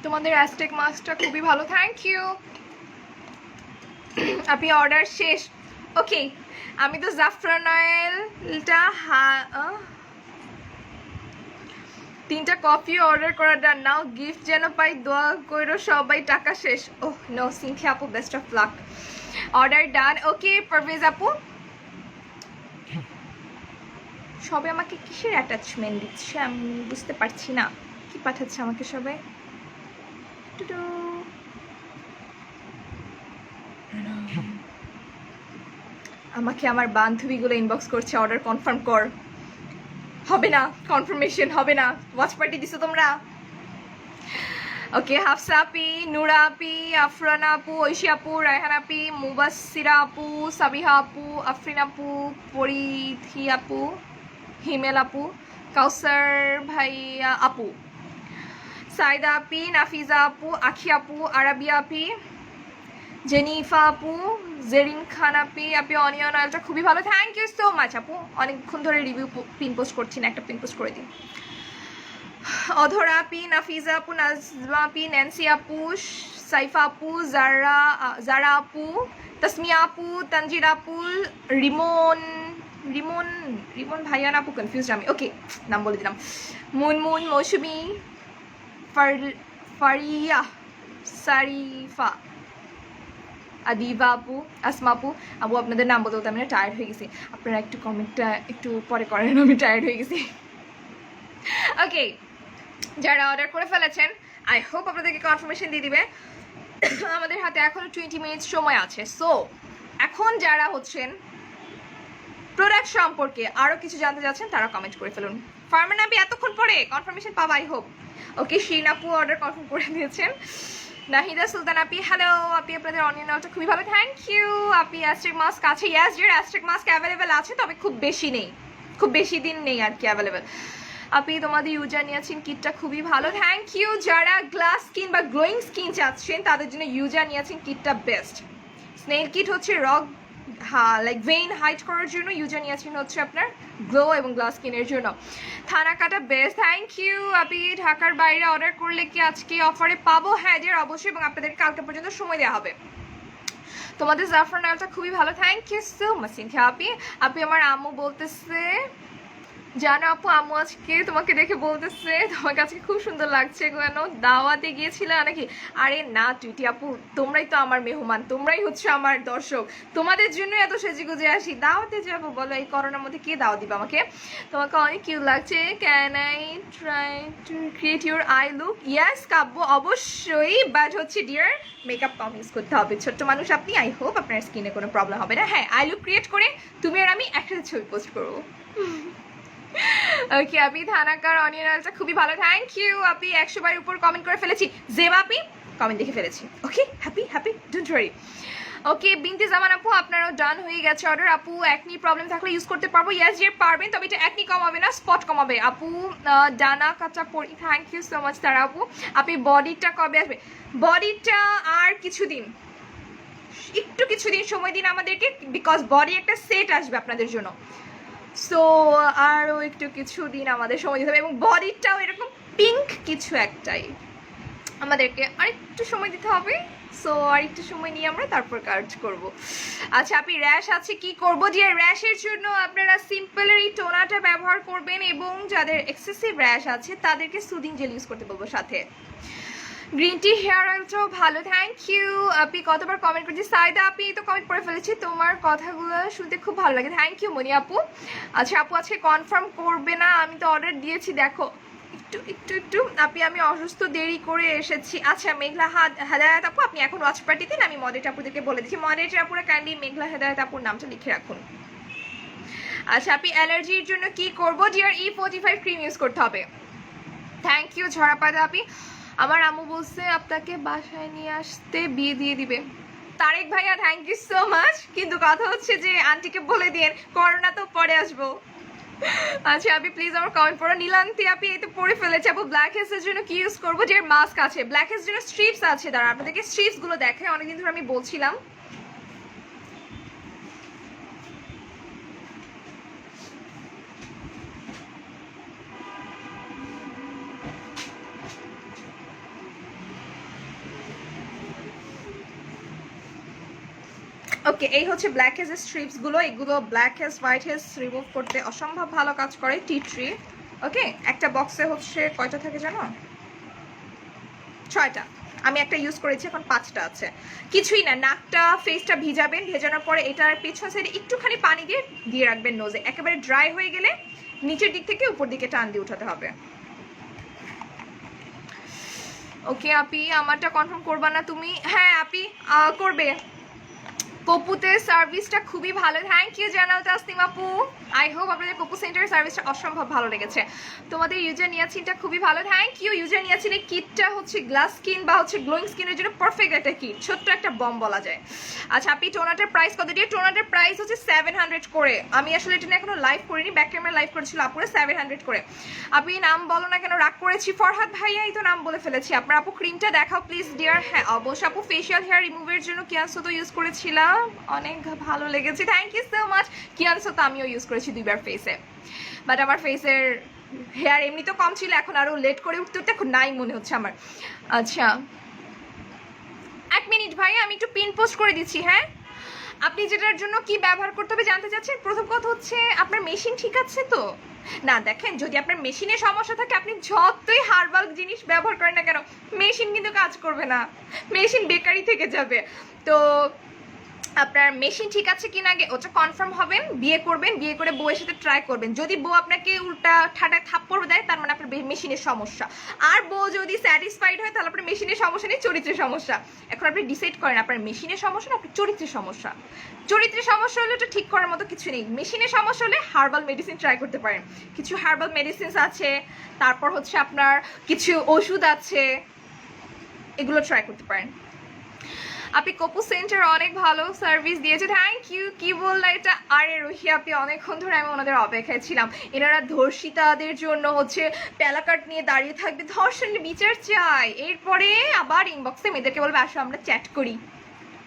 S1: তোমাদের অ্যাস্টেক মাস্কটা খুবই ভালো, থ্যাংক ইউ। আপনি অর্ডার শেষ? ওকে, আমি তো জাফরান অয়েলটা 3টা কফি অর্ডার করা ডান। নাও গিফট যেন পাই, দোয়া কইরো সবাই, টাকা শেষ। ওহ নো, সিনথিয়া আপু best of luck. Order done. Okay Parvez আপু, সবে আমাকে কিসের অ্যাটাচমেন্ট দিচ্ছে আমি বুঝতে পারছি না। কি পাঠাচ্ছে আমাকে সবাই? আমাকে আমার বান্ধবীগুলো ইনবক্স করছে, অর্ডার কনফার্ম কর। হবে না, কনফার্মেশন হবে না। ওয়াচ পার্টি দিছো তোমরা? ওকে, হাফসা আপি, নুরা আপি, আফরানা আপু, ঐশী আপু, রায়হান আপি, মুবাসিরা আপু, সাবিহা আপু, আফরিন আপু, পরিধি আপু, হিমেল আপু, কাউসার ভাইয়া আপু, সাইদা আপি, নাফিজা আপু, আখি আপু, আরাবিয়া আপি, জেনিফা আপু, জেরিন খান আপি। আপনি অনিয়ন অয়েলটা খুবই ভালো, থ্যাংক ইউ সো মাচ আপু। অনেকক্ষণ ধরে রিভিউ পিন পোস্ট করছি না, একটা পিন পোস্ট করে দিন। অধরা আপি, নাফিজা আপু, নাজমা আপি, ন্যান্সি আপু, সাইফা আপু, জারা আপু, তাসমিয়া আপু, তানজির আপু, রিমন রিমন রিমন ভাইয়ান আপু, কনফিউজ আমি। ওকে, নাম বলে দিলাম। মুনমুন, মৌসুমি, ফারিয়া, সারিফা, আদিবা আপু, আসমা আপু। আপু আপনাদের নাম বলতে বলতে আমি টায়ার্ড হয়ে গেছি, আপনারা একটু কমেন্টটা একটু পরে করেন, আমি টায়ার্ড হয়ে গেছি। ওকে, যারা অর্ডার করে ফেলেছেন আই হোপ আপনাদেরকে কনফার্মেশন দিয়ে দিবে। আমাদের হাতে এখনো 20 মিনিট সময় আছে। সো এখন যারা হচ্ছেন প্রোডাক্ট সম্পর্কে আরও কিছু জানতে চাচ্ছেন তারা কমেন্ট করে ফেলুন। ফারমান আপনি এতক্ষণ পরে কনফার্মেশন পাবো আই হোপ। ওকে, শিন আপু অর্ডার কনফার্ম করে দিয়েছেন। নাহিদা সুলতান আপি, হ্যালো আপনি, আপনাদের অনিয়ন অয়েলটা খুবই ভালো, থ্যাংক ইউ। আপনি অ্যাস্ট্রিক মাস্ক আছে? ইয়াস ডিয়ার, অ্যাস্ট্রিক মাস্ক অ্যাভেলেবেল আছে, তবে খুব বেশি নেই, খুব বেশি দিন নেই আর কি অ্যাভেলেবেল। আপনি তোমাদের ইউজার নিয়েছেন, কিটটা খুবই ভালো, থ্যাংক ইউ। যারা গ্লাস স্কিন বা গ্লোয়িং স্কিন চাচ্ছেন তাদের জন্য ইউজার নিয়েছেন, কিটটা বেস্ট। স্নেল কিট হচ্ছে রক, লাইক ভেইন হাইট করার জন্য। ইউজার নিয়েছেন হচ্ছে আপনার গ্লো এবং গ্লাস স্কিনের জন্য। থানা কাটা বেস্ট, থ্যাংক ইউ। আপনি ঢাকার বাইরে অর্ডার করলে কি আজকে অফারে পাবো? হ্যাঁ ডিয়ার অবশ্যই, এবং আপনাদের কালকে পর্যন্ত সময় দেওয়া হবে। তোমাদের জাফরান অয়েলটা খুবই ভালো, thank you so much Cynthia আপি। আপনি আমার আম্মু বলতেছে, জানো আপু আম্মু আজকে তোমাকে দেখে বলতেছে তোমাকে আজকে খুব সুন্দর লাগছে, কেন দাওয়াতে গিয়েছিলে নাকি? আরে না টুইটি আপু, তোমরাই তো আমার মেহমান, তোমরাই হচ্ছে আমার দর্শক, তোমাদের জন্য এত সেজে গুজে আসি, দাওয়াতে যাবো বলো? এই করোনার মধ্যে কে দাওয়াত দিবে আমাকে? তোমাকে অনেক কিউট লাগছে, can I try to create your eye look? Yes Kabya, অবশ্যই, বাট হচ্ছে ডিয়ার মেকআপ কম ইউজ করতে হবে, ছোট্ট মানুষ আপনি। আই হোপ আপনার স্কিনে কোনো প্রবলেম হবে না। হ্যাঁ, আই লুক ক্রিয়েট করে তুমি আর আমি একসাথে ছবি পোস্ট করবো। ওকে, আপনি থানাকার অনিয়ন অয়েলটা খুবই ভালো, থ্যাংক ইউ। আপনি 100 বার উপর কমেন্ট করে ফেলেছি, জেবা আপনি কমেন্ট দেখে ফেলেছি। ওকে, হ্যাপি হ্যাপি, ডোন্ট ওয়ারি। ওকে, বিনতে জামান আপু আপনারও ডান হয়ে গেছে অর্ডার। আপু একনি প্রবলেম থাকলে ইউজ করতে পারবো? ইয়াস যে পারবেন, তবে এটা একনি কমাবে না, স্পট কমাবে। আপু ডানা কাঁচা পড়ি, থ্যাংক ইউ সো মাচ তারা আপু। আপনি বডিটা কবে আসবে? বডিটা আর কিছুদিন, একটু কিছুদিন সময় দিন আমাদেরকে, বিকজ বডি একটা সেট আসবে আপনাদের জন্য। সো আরও একটু কিছুদিন আমাদের সময় দিতে হবে, এবং বডিটাও এরকম পিঙ্ক কিছু একটাই, আমাদেরকে আরেকটু সময় দিতে হবে। সো আরেকটু সময় নিয়ে আমরা তারপর কাজ করব। আচ্ছা, আপনি র্যাশ আছে কি করব? যে র্যাশের জন্য আপনারা সিম্পলের এই টোনাটা ব্যবহার করবেন, এবং যাদের এক্সেসিভ র্যাশ আছে তাদেরকে সুদিং জেল ইউজ করতে বলবো সাথে। গ্রিন টি হেয়ার অয়েলটাও ভালো, থ্যাংক ইউ। আপনি কতবার কমেন্ট করছি, সাইদা আপনি তো কমেন্ট করে ফেলেছি, তোমার কথাগুলো শুনতে খুব ভালো লাগে, থ্যাংক ইউ মনি আপু। আচ্ছা আপু আজকে কনফার্ম করবে না, আমি তো অর্ডার দিয়েছি, দেখো একটু একটু একটু আপনি, আমি অসুস্থ দেরি করে এসেছি। আচ্ছা মেঘলা হেদায়াত আপু, আপনি এখন ওয়াচ পার্টি দিন, আমি মডারেটর আপুদেরকে বলে দিচ্ছি, মডারেটর আপুরা কাইন্ডলি মেঘলা হেদায়াত আপুর নামটা লিখে রাখুন। আচ্ছা আপনি অ্যালার্জির জন্য কি করবো, ডিয়ার E45 ক্রিম ইউজ করতে হবে, থ্যাংক ইউ ঝরাপাদা আপি। আমার আম্মু বলছে আপনাকে বাসায় নিয়ে আসতে, বিয়ে দিয়ে দিবে। তারেক ভাইয়া থ্যাংক ইউ সো মাচ, কিন্তু কথা হচ্ছে যে আন্টিকে বলে দিন করোনা তো পরে আসবো। আচ্ছা আপনি প্লিজ আমার কমেন্ট পড়ো। নীলান্তি আপনি এই তো পড়ে ফেলেছে আপু, ব্ল্যাক হেডসের জন্য কি ইউজ করবো, যে মাস্ক আছে, ব্ল্যাক হেডসের জন্য স্ট্রিপস আছে, দাঁড়া আপনাদেরকে স্ট্রিপস গুলো দেখে, অনেকদিন ধরে আমি বলছিলাম। ওকে এই হচ্ছে ব্ল্যাক হেজের স্ট্রিপস গুলো, এগুলো black hedge white hedge remove করতে অসম্ভব ভালো কাজ করে, টি ট্রি। ওকে একটা বক্সে হচ্ছে কয়টা থাকে জানো, 6টা, আমি একটা ইউজ করেছি, এখন 5টা আছে। কিছুই না, নাকটা ফেসটা ভিজাবেন, ভেজানোর পরে এটার পিছন সাইডে একটুখানি পানি দিয়ে দিয়ে রাখবেন নোজে, একেবারে ড্রাই হয়ে গেলে নিচের দিক থেকে উপর দিকে টান দিয়ে উঠাতে হবে। ওকে আপি আমারটা কনফার্ম করবা না তুমি, হ্যাঁ আপি করবে। কপুতে সার্ভিসটা খুবই ভালো, থ্যাংক ইউ জানাল তাসনিম আপু। আই হোপ আপনাদের কপু সেন্টারের সার্ভিসটা অসম্ভব ভালো লেগেছে। তোমাদের ইউজার নিয়াচিনটা খুবই ভালো, থ্যাংক ইউ। ইউজার নিয়াচিনের কিটটা হচ্ছে গ্লাস স্কিন বা হচ্ছে গ্লোয়িং স্কিনের জন্য পারফেক্ট একটা কিট, ছোট্ট একটা বম বলা যায়। আচ্ছা আপনি টোনাটার প্রাইস কত দিয়ে, টোনাটার প্রাইস হচ্ছে 700 করে, আমি আসলে এটা নিয়ে এখনো লাইভ করিনি, ব্যাক ক্যামেরা লাইভ করেছিল আপুরে, 700 করে। আপনি নাম বলো না কেন, রাগ করেছি, ফরহাদ ভাইয়াই তো নাম বলে ফেলেছি। আপনার আপু ক্রিমটা দেখাও প্লিজ ডিয়ার। হ্যাঁ অবশ্য আপু ফেশিয়াল হেয়ার রিমুভের জন্য কিয়ানসো তো ইউজ করেছিলাম, অনেক ভালো লেগেছে, থ্যাংক ইউ সো মাচ। কিয়ানসো তো আমিও ইউজ করেছি 2বার ফেসে, বাট আমার ফেসের হেয়ার এমনি তো কম ছিল, এখন আরো লেট করে উঠতে উঠতে এখন নাই মনে হচ্ছে আমার। আচ্ছা 1 মিনিট ভাই, আমি একটু পিন পোস্ট করে দিচ্ছি। হ্যাঁ আপনি যেটার জন্য কি ব্যবহার করতে হবে জানতে চাচ্ছেন, প্রথম কথা হচ্ছে আপনার মেশিন ঠিক আছে তো না। দেখেন যদি আপনার মেশিনে সমস্যা থাকে, আপনি যতই হার্বাল জিনিস ব্যবহার করেন না কেন, মেশিন কিন্তু কাজ করবে না, মেশিন বেকারি থেকে যাবে। তো আপনার মেশিন ঠিক আছে কিনা আগে ওটা কনফার্ম হবেন, বিয়ে করবেন, বিয়ে করে বউয়ের সাথে ট্রাই করবেন, যদি বউ আপনাকে উল্টা ঠাটায় থাপ্পড় দেয় তার মানে আপনার মেশিনের সমস্যা, আর বউ যদি স্যাটিসফাইড হয় তাহলে আপনার মেশিনের সমস্যা নেই, চরিত্রের সমস্যা। এখন আপনি ডিসাইড করেন আপনার মেশিনের সমস্যা না আপনার চরিত্রের সমস্যা। চরিত্রের সমস্যা হলে ওটা ঠিক করার মতো কিছু নেই, মেশিনের সমস্যা হলে হার্বাল মেডিসিন ট্রাই করতে পারেন, কিছু হার্বাল মেডিসিনস আছে, তারপর হচ্ছে আপনার কিছু ওষুধ আছে, এগুলো ট্রাই করতে পারেন। আপনি কপু সেন্টার অনেক ভালো সার্ভিস দিয়েছে, থ্যাংক ইউ। কি বললা এটা, আরে রুহি আপনি অনেকক্ষণ ধরে আমি ওনাদের অপেক্ষায় ছিলাম, এনারা ধর্ষিতাদের জন্য হচ্ছে প্যালাকার্ড নিয়ে দাঁড়িয়ে থাকবে, ধর্ষণের বিচার চাই, এরপরে আবার ইনবক্সে মেয়েদেরকে বলবে আসো আমরা চ্যাট করি,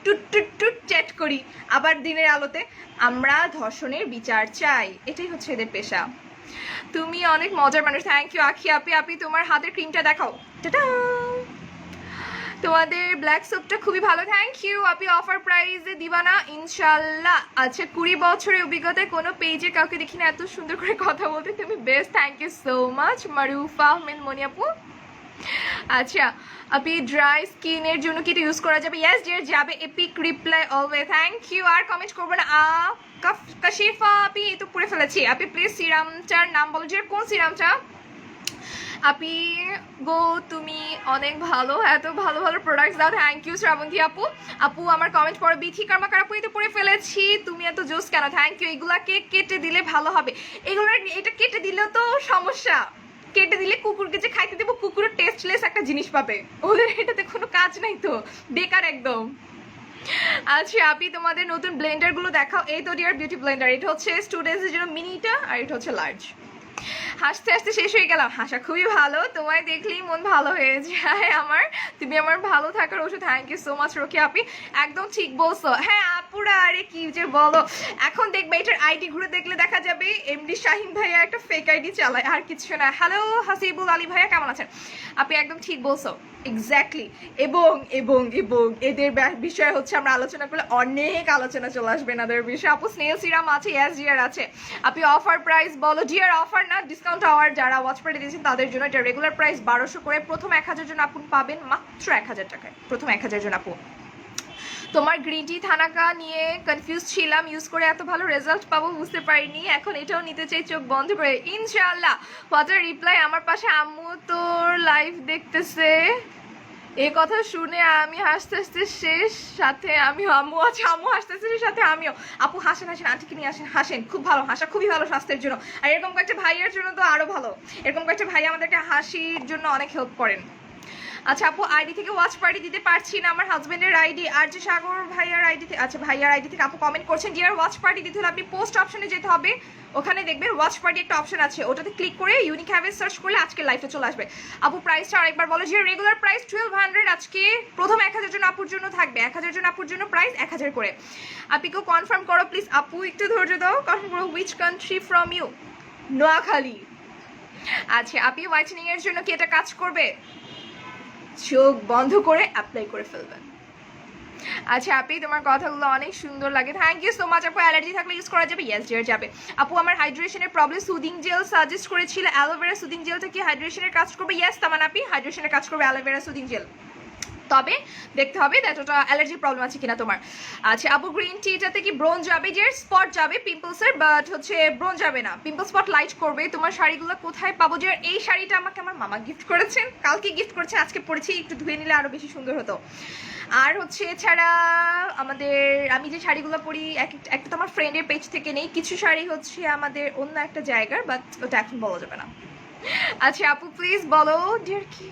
S1: টুট টুট টুট চ্যাট করি, আবার দিনের আলোতে আমরা ধর্ষণের বিচার চাই, এটাই হচ্ছে এদের পেশা। তুমি অনেক মজার মানুষ, থ্যাংক ইউ আখি আপি। আপনি তোমার হাতের ক্রিমটা দেখাও, টাটা। তোমাদের ব্ল্যাক সোপটা খুবই ভালো, থ্যাংক ইউ আপনি। অফার প্রাইসে দিবা না ইনশাল্লাহ। আচ্ছা 20 বছরের অভিজ্ঞতায় কোনো পেজে কাউকে দেখি না এত সুন্দর করে কথা বলতে, তুমি best, thank you so much Marufa Ahmed Moni আপু। আচ্ছা আপনি ড্রাই স্কিনের জন্য কি ইউজ করা যাবে, ইয়েস ডিয়ার যাবে, epic reply always, thank you. আর কমেন্ট করবো না কাশিফা আপনি এই তো পড়ে ফেলেছি। আপনি প্লিজ সিরামটার নাম বলো, যে কোন সিরামটা আপি গো, তুমি অনেক ভালো, এত ভালো ভালো প্রোডাক্টস দাও, থ্যাংক ইউ শ্রাবন্তী আপু। আপু আমার কমেন্ট পড়ো, বিথি কর্মাকার আপু এই তো পড়ে ফেলেছি, তুমি এত জোস কেন, থ্যাংক ইউ। এগুলাকে কেটে দিলে ভালো হবে, এগুলোর এটা কেটে দিলেও তো সমস্যা, কেটে দিলে কুকুরকে যে খাইতে দেবো কুকুরের টেস্টলেস একটা জিনিস পাবে, ওদের এটাতে কোনো কাজ নাই তো, বেকার একদম। আচ্ছা আপনি তোমাদের নতুন ব্লেন্ডার গুলো দেখাও, এই তো ডিয়ার বিউটি ব্লেন্ডার, এটা হচ্ছে স্টুডেন্টসের জন্য মিনিটা, আর এটা হচ্ছে লার্জ। হাসতে হাসতে শেষ হয়ে গেলাম, হাসা খুবই ভালো, তোমায় দেখলেই মন ভালো হয়ে যায় আমার, তুমি আমার ভালো থাকার ওষুধ, thank you so much Rocky আপি, একদম ঠিক বলছো। হ্যাঁ আপুরা আরে কি যে বলো, এখন দেখবে এটার আইডি ঘুরে দেখলে দেখা যাবে এমডি শাহিন ভাইয়া একটা ফেক আইডি চালায়, আর কিছু না। হ্যালো হাসিবুল আলী ভাইয়া কেমন আছেন, আপনি একদম ঠিক বলছো, এক্স্যাক্টলি। এবং এবং এবং এদের বিষয়ে হচ্ছে আমরা আলোচনা করলে অনেক আলোচনা চলে আসবে এনাদের বিষয়ে। আপু স্নেল সিরাম আছে, ইয়াস জিয়ার আছে, আপনি অফার প্রাইস বলো, জিয়ার অফার না ডিসকাউন্ট আওয়ার যারা ওয়াচ পার্টি দিয়েছেন তাদের জন্য। এটা রেগুলার প্রাইস 1200 করে, প্রথম 1000 জন আপু পাবেন মাত্র 1000 টাকায়, প্রথম 1000 জন আপু। তোমার গ্রিন টি থানাকা নিয়ে কনফিউজ ছিলাম, ইউজ করে এত ভালো রেজাল্ট পাবো বুঝতে পারিনি, এখন এটাও নিতে চাই চোখ বন্ধ করে ইনশাআল্লাহ। হোয়াটার রিপ্লাই, আমার পাশে আম্মু তোর লাইভ দেখতেছে, এই কথা শুনে আমি হাসতে হাসতে শেষ, সাথে আমি আম্মু আছে, আম্মু হাসতে হাসতে সাথে আমিও। আপু হাসেন হাসেন, আন্টিকে নিয়ে আসেন, হাসেন, খুব ভালো, হাসা খুবই ভালো স্বাস্থ্যের জন্য। আর এরকম কয়েকটা ভাইয়ের জন্য তো আরো ভালো, এরকম কয়েকটা ভাই আমাদেরকে হাসির জন্য অনেক হেল্প করেন। আচ্ছা আপু, আইডি থেকে ওয়াচ পার্টি দিতে পারছি না, আমার হাজবেন্ডের আইডি আর যে সাগর ভাইয়ার আইডি থেকে, আচ্ছা ভাইয়ার আইডি থেকে আপু কমেন্ট করছেন ডিয়ার ওয়াচ পার্টি দিতে হলে আপনি পোস্ট অপশনে যেতে হবে, ওখানে দেখবেন ওয়াচ পার্টি একটা অপশন আছে, ওটাতে ক্লিক করে ইউনিক হ্যাভেজ সার্চ করলে আজকে লাইভে চলে আসবে। আপু প্রাইসটা আরেকবার বলো। যে রেগুলার প্রাইস 1200, আজকে প্রথম 1000 জন আপুর জন্য থাকবে, 1000 জন আপুর জন্য প্রাইস 1000 করে। আপিকেও কনফার্ম করো প্লিজ আপু, একটু ধৈর্য দাও, কনফার্ম করো। Which country from you? Noakhali. আচ্ছা আপনি হোয়াইটেনিং এর জন্য কি এটা কাজ করবে? চোখ বন্ধ করে অ্যাপ্লাই করে ফেলবেন। আচ্ছা আপনি, তোমার কথাগুলো অনেক সুন্দর লাগে, থ্যাংক ইউ সো মাচ আপু। অ্যালার্জি থাকলে ইউজ করা যাবে? ইয়েস ডিয়ার যাবে। আপু আমার হাইড্রেশনের প্রবলেম, সুদিং জেল সাজেস্ট করেছিল, অ্যালোভেরা সুদিং জেলটা কি হাইড্রেশনের কাজ করবে? ইয়েস তামান আপনি, হাইড্রেশনের কাজ করবে অ্যালোভেরা সুদিং জেল, তবে দেখতে হবে দ্যাট ওটা অ্যালার্জির প্রবলেম আছে কিনা তোমার। আচ্ছা আপু গ্রিন টিটাতে কি ব্রোন যাবে? যে স্পট যাবে পিম্পলসের, বাট হচ্ছে ব্রোন যাবে না, পিম্পল স্পট লাইট করবে। তোমার শাড়িগুলো কোথায় পাবো? যে এই শাড়িটা আমাকে আমার মামা গিফট করেছেন, কালকে গিফট করেছেন, আজকে পরেছি, একটু ধুয়ে নিলে আরো বেশি সুন্দর হতো। আর হচ্ছে এছাড়া আমাদের, আমি যে শাড়িগুলো পরি একটা তো আমার ফ্রেন্ডের পেজ থেকে নেই, কিছু শাড়ি হচ্ছে আমাদের অন্য একটা জায়গার, বাট ওটা এখন বলা যাবে না। আচ্ছা আপু প্লিজ বলো ডিয়ার কি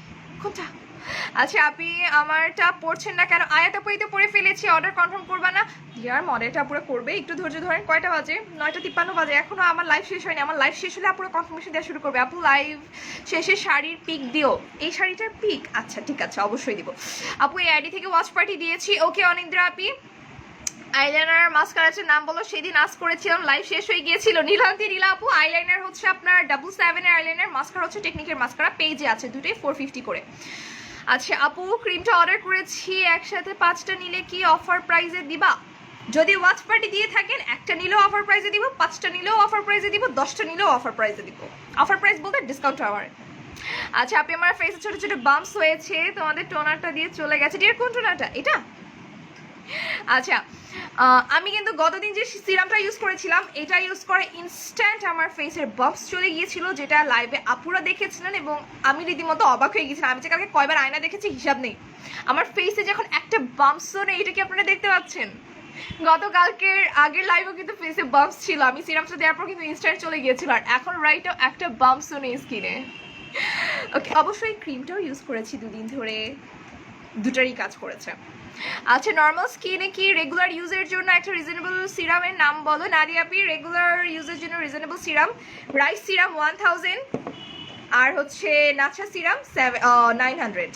S1: কোনটা? আচ্ছা আপনি আমারটা পড়ছেন না কেন? আয়াত আপু এই তো পড়ে ফেলেছি, অর্ডার কনফার্ম করবা না? ডিয়ার মডেলটা পুরো করবে, একটু ধৈর্য ধরেন। কয়টা বাজে? 9:53 বাজে, এখনো আমার লাইভ শেষ হয়নি, আমার লাইভ শেষ হলে আপুরা কনফার্মেশন দেওয়া শুরু করবে। আপু লাইভ শেষে শাড়ির পিক দিও, এই শাড়িটার পিক? আচ্ছা ঠিক আছে, অবশ্যই দিব আপু। এই আইডি থেকে ওয়াচ পার্টি দিয়েছি, ওকে অনিন্দ্রা আপি। আইলাইনার মাস্কারার নাম বলো, সেদিন আজ করেছিলাম, লাইভ শেষ হয়ে গিয়েছিল। নীলান্তি নীলা আপু, আইলাইনার হচ্ছে আপনার 777 এর আইলাইনার, মাস্কারা হচ্ছে টেকনিকের মাস্কারা, পেজে আছে, দুটোই 450 করে। আচ্ছা আপু ক্রিমটা অর্ডার করেছি, একসাথে 5টা নিলে কি অফার প্রাইসে দিবা? যদি ওয়াচ পার্টি দিয়ে থাকেন, একটা নিলেও অফার প্রাইসে দিব, 5টা নিলেও অফার প্রাইসে দিব, 10টা নিলেও অফার প্রাইসে দিব। অফার প্রাইস বলতে ডিসকাউন্ট আওয়ার। আচ্ছা আপনি, আমার ফেসে ছোট ছোট বাম্পস হয়েছে, তোমাদের টোনারটা দিয়ে চলে গেছে। ডিয়ার কোন টোনারটা এটা? আচ্ছা আমি কিন্তু গতদিন যে সিরামটা ইউজ করেছিলাম, এটা ইউজ করে ইনস্ট্যান্ট আমার ফেসের বাম্পস চলে গিয়েছিল, যেটা লাইভে আপুরা দেখেছিলেন এবং আমি রীতিমতো অবাক হয়ে গেছিলাম। আমি যে কালকে কয়বার আয়না দেখেছি হিসাব নেই, আমার ফেসে যখন একটা বাম্পসও নেই। এটা কি আপনারা দেখতে পাচ্ছেন? গতকালকের আগের লাইভও কিন্তু ফেসে বাম্পস ছিল, আমি সিরামটা দেওয়ার পর কিন্তু ইনস্ট্যান্ট চলে গিয়েছিল, আর এখন রাইটও একটা বাম্পসও নেই স্কিনে। ওকে অবশ্যই ক্রিমটাও ইউজ করেছি 2 দিন ধরে, দুটারই কাজ করেছে। আচ্ছা নর্মাল স্কিনে কি রেগুলার ইউজের জন্য একটা রিজনেবল সিরামের নাম বলো? নাদিয়া আপি রেগুলার ইউজের জন্য রিজনেবল সিরাম, রাইস সিরাম 1000, আর হচ্ছে নাচা সিরাম 900।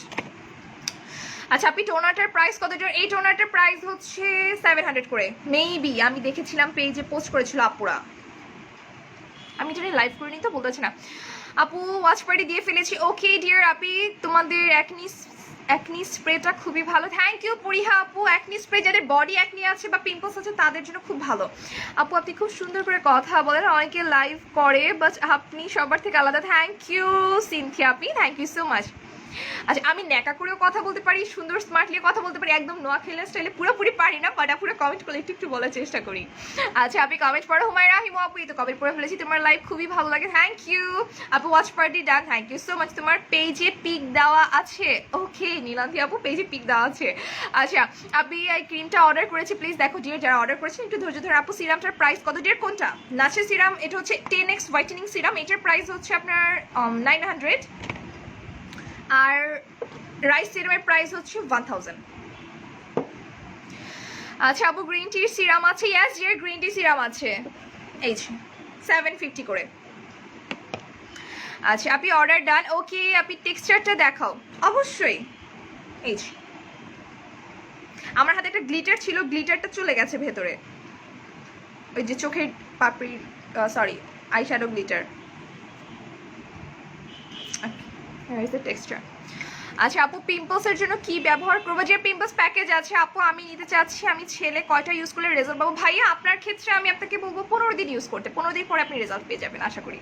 S1: আচ্ছা আপনি টোনারটার প্রাইস কত? এই টোনারটার প্রাইস হচ্ছে 700 করে মেবি, আমি দেখেছিলাম পেজে পোস্ট করেছিল আপুরা, আমি এটা নিয়ে লাইভ করিনি তো বলতেছি না। আপু ওয়াচ পার্টি দিয়ে ফেলেছি, ওকে ডিয়ার আপি। তোমাদের অ্যাকনি স্প্রেটা খুবই ভালো, থ্যাংক ইউ পরিহা আপু। অ্যাকনি স্প্রে যাদের বডি অ্যাকনি আছে বা পিম্পলস আছে তাদের জন্য খুব ভালো। আপু আপনি খুব সুন্দর করে কথা বলেন, অনেকে লাইভ করে বাট আপনি সবার থেকে আলাদা, thank you Cynthia Api, thank you so much. আচ্ছা আমি ন্যাকা করেও কথা বলতে পারি, সুন্দর স্মার্টলি কথা বলতে পারি, একদম নোয়াখালী স্টাইলে পুরোপুরি পারি না, বাট আপুরা কমেন্ট করলে একটু বলার চেষ্টা করি। আচ্ছা আপনি কমেন্ট পড়ো। হুমায়রা হিমো আপু এই তো কমেন্ট পড়ে ফেলেছি, তোমার লাইভ খুবই ভালো লাগে, থ্যাংক ইউ আপু। Watch party done, thank you so much. তোমার পেজে পিক দেওয়া আছে? ওকে নীলান্তি আপু পেজে পিক দেওয়া আছে। আচ্ছা আপনি এই ক্রিমটা অর্ডার করেছি, প্লিজ দেখো ডিয়ার যারা অর্ডার করেছেন একটু ধৈর্য ধরে। আপু সিরামটার প্রাইস কত ডিয়ার? কোনটা? নাচের সিরাম, এটা হচ্ছে 10x হোয়াইটেনিং সিরাম, এটার প্রাইস হচ্ছে আপনার 900, আর রাইস সিরামের প্রাইস হচ্ছে 1000। আচ্ছা আপু গ্রিন টির সিরাম আছে? Yes dear green tea serum আছে, এই 750 করে। আচ্ছা আপনি অর্ডার ডান, ওকে আপনি টেক্সচারটা দেখাও। অবশ্যই এই আমার হাতে একটা গ্লিটার ছিল, গ্লিটারটা চলে গেছে ভেতরে, ওই যে চোখের পাপড়ি, sorry eye shadow glitter, texture. আচ্ছা আপু পিম্পলসের জন্য কি ব্যবহার করবো? যে পিম্পলস প্যাকেজ আছে আপু আমি নিতে চাচ্ছি, আমি ছেলে কয়টা ইউজ করলে রেজাল্ট পাবো? ভাইয়া আপনার ক্ষেত্রে আমি আপনাকে বলবো 15 দিন ইউজ করতে, 15 দিন পরে আপনি রেজাল্ট পেয়ে যাবেন আশা করি।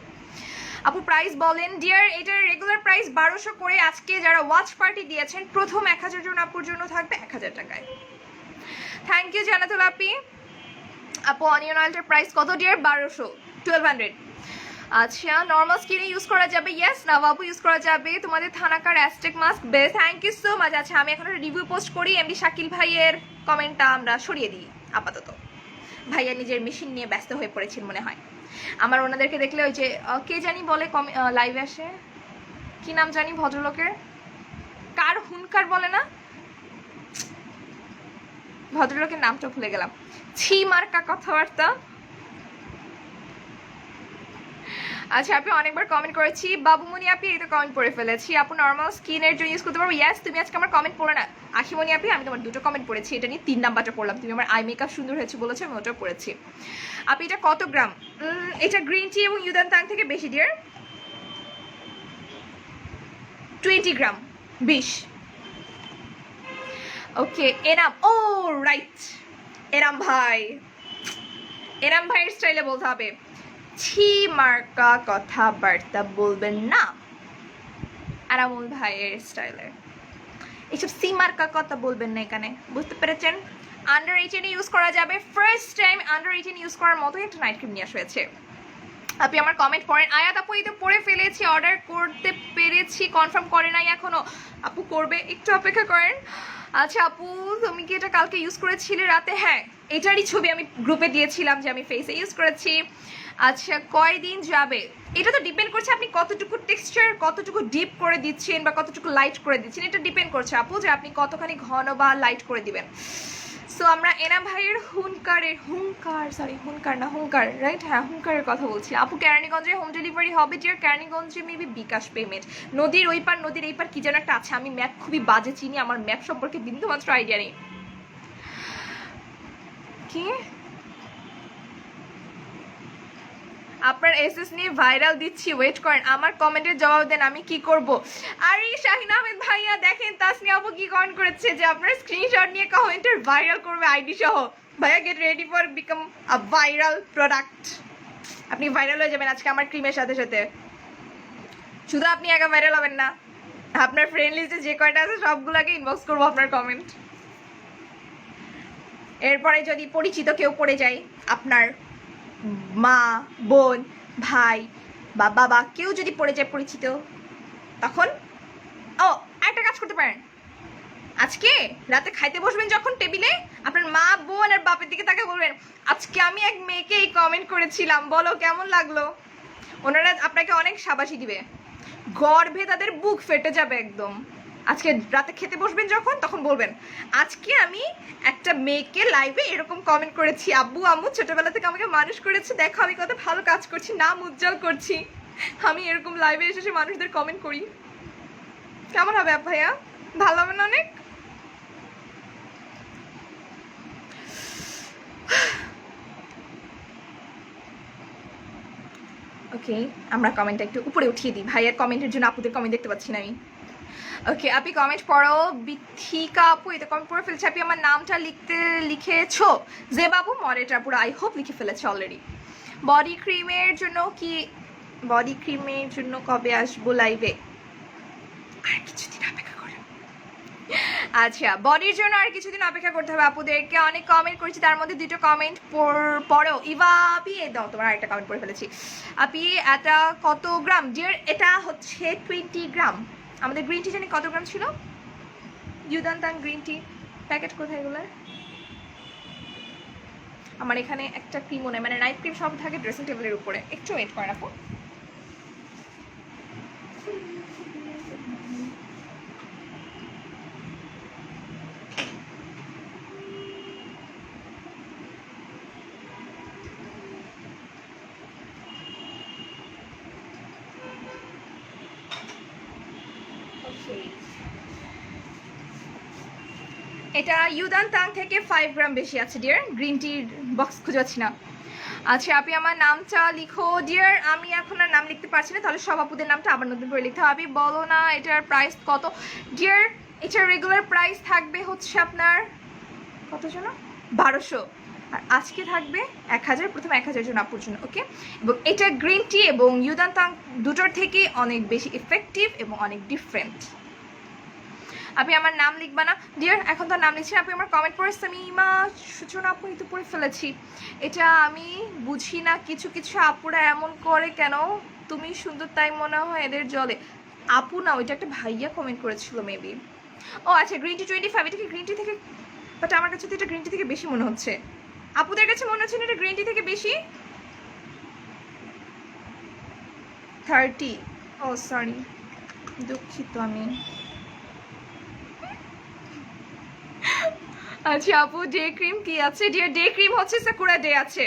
S1: আপু প্রাইস বলেন ডিয়ার। এটার রেগুলার প্রাইস 1200 করে, আজকে যারা ওয়াচ পার্টি দিয়েছেন প্রথম 1000 জন আপুর জন্য থাকবে 1000 টাকায়। থ্যাংক ইউ জানাতুল আপি। আপু অনিয়ন অয়েলটার প্রাইস কত ডিয়ার? 1200। আচ্ছা, নর্মাল স্কিনে ইউজ করা যাবে? ইয়েস না বাবু, ইউজ করা যাবে। তোমাদের থানাকার Aztec mask best, thank you so much. আচ্ছা, আমি এখন একটা রিভিউ পোস্ট করি, এমডি শাকিল ভাইয়ের কমেন্টটা আমরা সরিয়ে দিই আপাতত। ভাইয়া নিজের মেশিন নিয়ে ব্যস্ত হয়ে পড়েছেন মনে হয়। আমার ওনাদেরকে দেখলে ওই যে কে জানি বলে লাইভে আসে, কি নাম জানি ভদ্রলোকের, কার হুনকার বলে না, ভদ্রলোকের নামটা ভুলে গেলাম, ছি মার্কা কথাবার্তা। আচ্ছা, আপনি অনেকবার কমেন্ট করেছি বাবুমণি আপনি, এই তো কমেন্ট পড়ে ফেলেছি। আপু নর্মাল স্কিনের জন্য ইউজ করতে পারবো? ইয়েস। তুমি আজকে আমার কমেন্ট পড়ে না আখিমণি আপনি, আমি তোমার 2টো কমেন্ট পড়েছি, এটা নিয়ে 3 নাম্বারটা পড়লাম। তুমি আমার আই মেকআপ সুন্দর হয়েছে বলেছো, আমি ওটাও পড়েছি। আপনি এটা কত গ্রাম? এটা গ্রিন টি এবং ইউদান তাং থেকে বেশি ডিয়ার, 20 গ্রাম 20। ওকে, এনাম, ও রাইট, এনাম ভাই, এনাম ভাইয়ের স্টাইলে বলতে হবে, ছি মার্কা কথাবার্তা বলবেন না। আরামুল ভাইয়ের স্টাইলে এইসব সি মার্কা কথা বলবেন না এখানে, বুঝতে পেরেছেন? আন্ডার 18 ইউজ করা যাবে। ফার্স্ট টাইম আন্ডার 18 ইউজ করার মতোই একটা নাইট ক্রিম নিয়ে আসা হয়েছে। আপনি আমার কমেন্ট পড়েন। আয়াত আপু এই তো পড়ে ফেলেছি, অর্ডার করতে পেরেছি, কনফার্ম করে নাই এখনো। আপু করবে, একটু অপেক্ষা করেন। আচ্ছা আপু, তুমি কি এটা কালকে ইউজ করেছিলে রাতে? হ্যাঁ, এটারই ছবি আমি গ্রুপে দিয়েছিলাম যে আমি ফেসে ইউজ করেছি। আচ্ছা, কয়দিন যাবে? এটা তো ডিপেন্ড করছে আপনি কতটুকু টেক্সচার, কতটুকু ডিপ করে দিচ্ছেন বা কতটুকু লাইট করে দিচ্ছেন, এটা ডিপেন্ড করছে আপু যে আপনি কতখানি ঘন বা লাইট করে দিবেন। সো আমরা এনাম ভাইয়ের হুঙ্কার রাইট, হ্যাঁ হুঙ্কারের কথা বলছি। আপু কেরানীগঞ্জে হোম ডেলিভারি হবে? যে কেরানীগঞ্জে মেবি বিকাশ পেমেন্ট। নদীর ওই পার, নদীর এই পার কি যেন একটা আছে, আমি ম্যাপ খুবই বাজে চিনি, আমার ম্যাপ সম্পর্কে বিন্দুমাত্র আইডিয়া নেই। কি আপনার এসএস নিয়ে ভাইরাল দিচ্ছি, ওয়েট করেন, আমার কমেন্টের জবাব দেন, আমি কি করব? আরে শাহিন আহমেদ ভাইয়া দেখেন তাসনিয়া আপু কি কমেন্ট করেছে যে আপনার স্ক্রিনশট নিয়ে কমেন্টের ভাইরাল করবে আইডি সহ। ভাইয়া get ready for become a viral product. আপনি ভাইরাল হয়ে যাবেন আজকে আমার ক্রিমের সাথে সাথে। শুধু আপনি একা ভাইরাল হবেন না, আপনার ফ্রেন্ড লিস্টে যে কয়টা আছে সবগুলোকে ইনবক্স করবো আপনার কমেন্ট। এরপরে যদি পরিচিত কেউ পড়ে যায়, আপনার মা, বোন, ভাই বা বাবা কেউ যদি পড়ে যায় পরিচিত, তখন একটা কাজ করতে পারেন, আজকে রাতে খাইতে বসবেন যখন টেবিলে, আপনার মা, বোন আর বাপের দিকে তাকে বলবেন, আজকে আমি এক মেয়েকে এই কমেন্ট করেছিলাম, বলো কেমন লাগলো। ওনারা আপনাকে অনেক শাবাশি দিবে, গর্বে তাদের বুক ফেটে যাবে একদম। আজকে রাতে খেতে বসবেন যখন, তখন বলবেন, আজকে আমি একটা মেয়েকে লাইভে এরকম কমেন্ট করেছি, আব্বু আম্মু ছোটবেলা থেকে আমাকে মানুষ করেছে, দেখো আমি কত ভালো কাজ করছি, নাম উজ্জ্বল করছি, আমি এরকম লাইভে এসে মানুষদের কমেন্ট করি। কেমন হবে ভাইয়া? ভালো হবে না অনেক? ওকে, আমরা কমেন্টটা একটু উপরে উঠিয়ে দিই, ভাইয়ের কমেন্টের জন্য আপুদের কমেন্ট দেখতে পাচ্ছি না আমি। ওকে, আপনি কমেন্ট পড়ো। বিথিকা আপু এটা কমেন্ট পড়ে ফেলছে, আপনি আমার নামটা লিখেছো যে বাবু মডারেটর পুরো, আই হোপ লিখে ফেলেছে অলরেডি। বডি ক্রিমের জন্য কবে আসবো লাইভে? আর কিছুদিন অপেক্ষা করো। আচ্ছা, বডির জন্য আর কিছুদিন অপেক্ষা করতে হবে আপুদেরকে। অনেক কমেন্ট করেছি, তার মধ্যে 2টো কমেন্ট পরেও ইভা আপি দাও, তোমার আরেকটা কমেন্ট পড়ে ফেলেছি। আপনি এটা কত গ্রাম ডিয়ার? এটা হচ্ছে 20 গ্রাম। আমাদের গ্রিন টি জানি কত গ্রাম ছিল? ইউদান তাং গ্রিন টি প্যাকেট কোথায় এগুলো? আমার এখানে একটা ক্রিম মনে, মানে নাইট ক্রিম সব থাকে ড্রেসিং টেবিলের উপরে, একটু ওয়েট করেন আপু। এটা ইউদান তাং থেকে 5 গ্রাম বেশি আছে ডিয়ার, গ্রিন টির বক্স খুঁজে পাচ্ছি না। আচ্ছা, আপনি আমার নামটা লিখো ডিয়ার। আমি এখন আর নাম লিখতে পারছি না, তাহলে সব আপুদের নামটা আবার নতুন করে লিখতে হবে। বলো না এটার প্রাইস কত ডিয়ার? এটার রেগুলার প্রাইস থাকবে হচ্ছে আপনার কত যেন 1200। আর আজকে থাকবে 1000, প্রথম 1000 জন আপুর জন্য, ওকে? এবং এটা গ্রিন টি এবং ইউদান্তাং দুটোর থেকে অনেক বেশি ইফেক্টিভ এবং অনেক ডিফারেন্ট। আপনি আমার নাম লিখবা না ডিয়ার? এখন তো নাম লিখছি। আপনি আমার কমেন্ট পড়েছে, আমি মা সূচনা আপু তো পড়ে ফেলেছি। এটা আমি বুঝি না, কিছু কিছু আপুরা এমন করে কেন? তুমি সুন্দর তাই মনে হয় এদের জলে। আপু না, ওইটা একটা ভাইয়া কমেন্ট করেছিল মেবি। ও আচ্ছা, গ্রিন টি 25, এটা কি গ্রিন টি থেকে? বাট আমার কাছে তো এটা গ্রিন টি থেকে বেশি মনে হচ্ছে। আপুদের কাছে মনে হচ্ছে না এটা গ্রিন টি থেকে বেশি? 30। ও সরি, দুঃখিত আমি। আচ্ছা আপু, ডে ক্রিম কি আছে ডিয়ার? ডে ক্রিম হচ্ছে সাকুরা ডে আছে।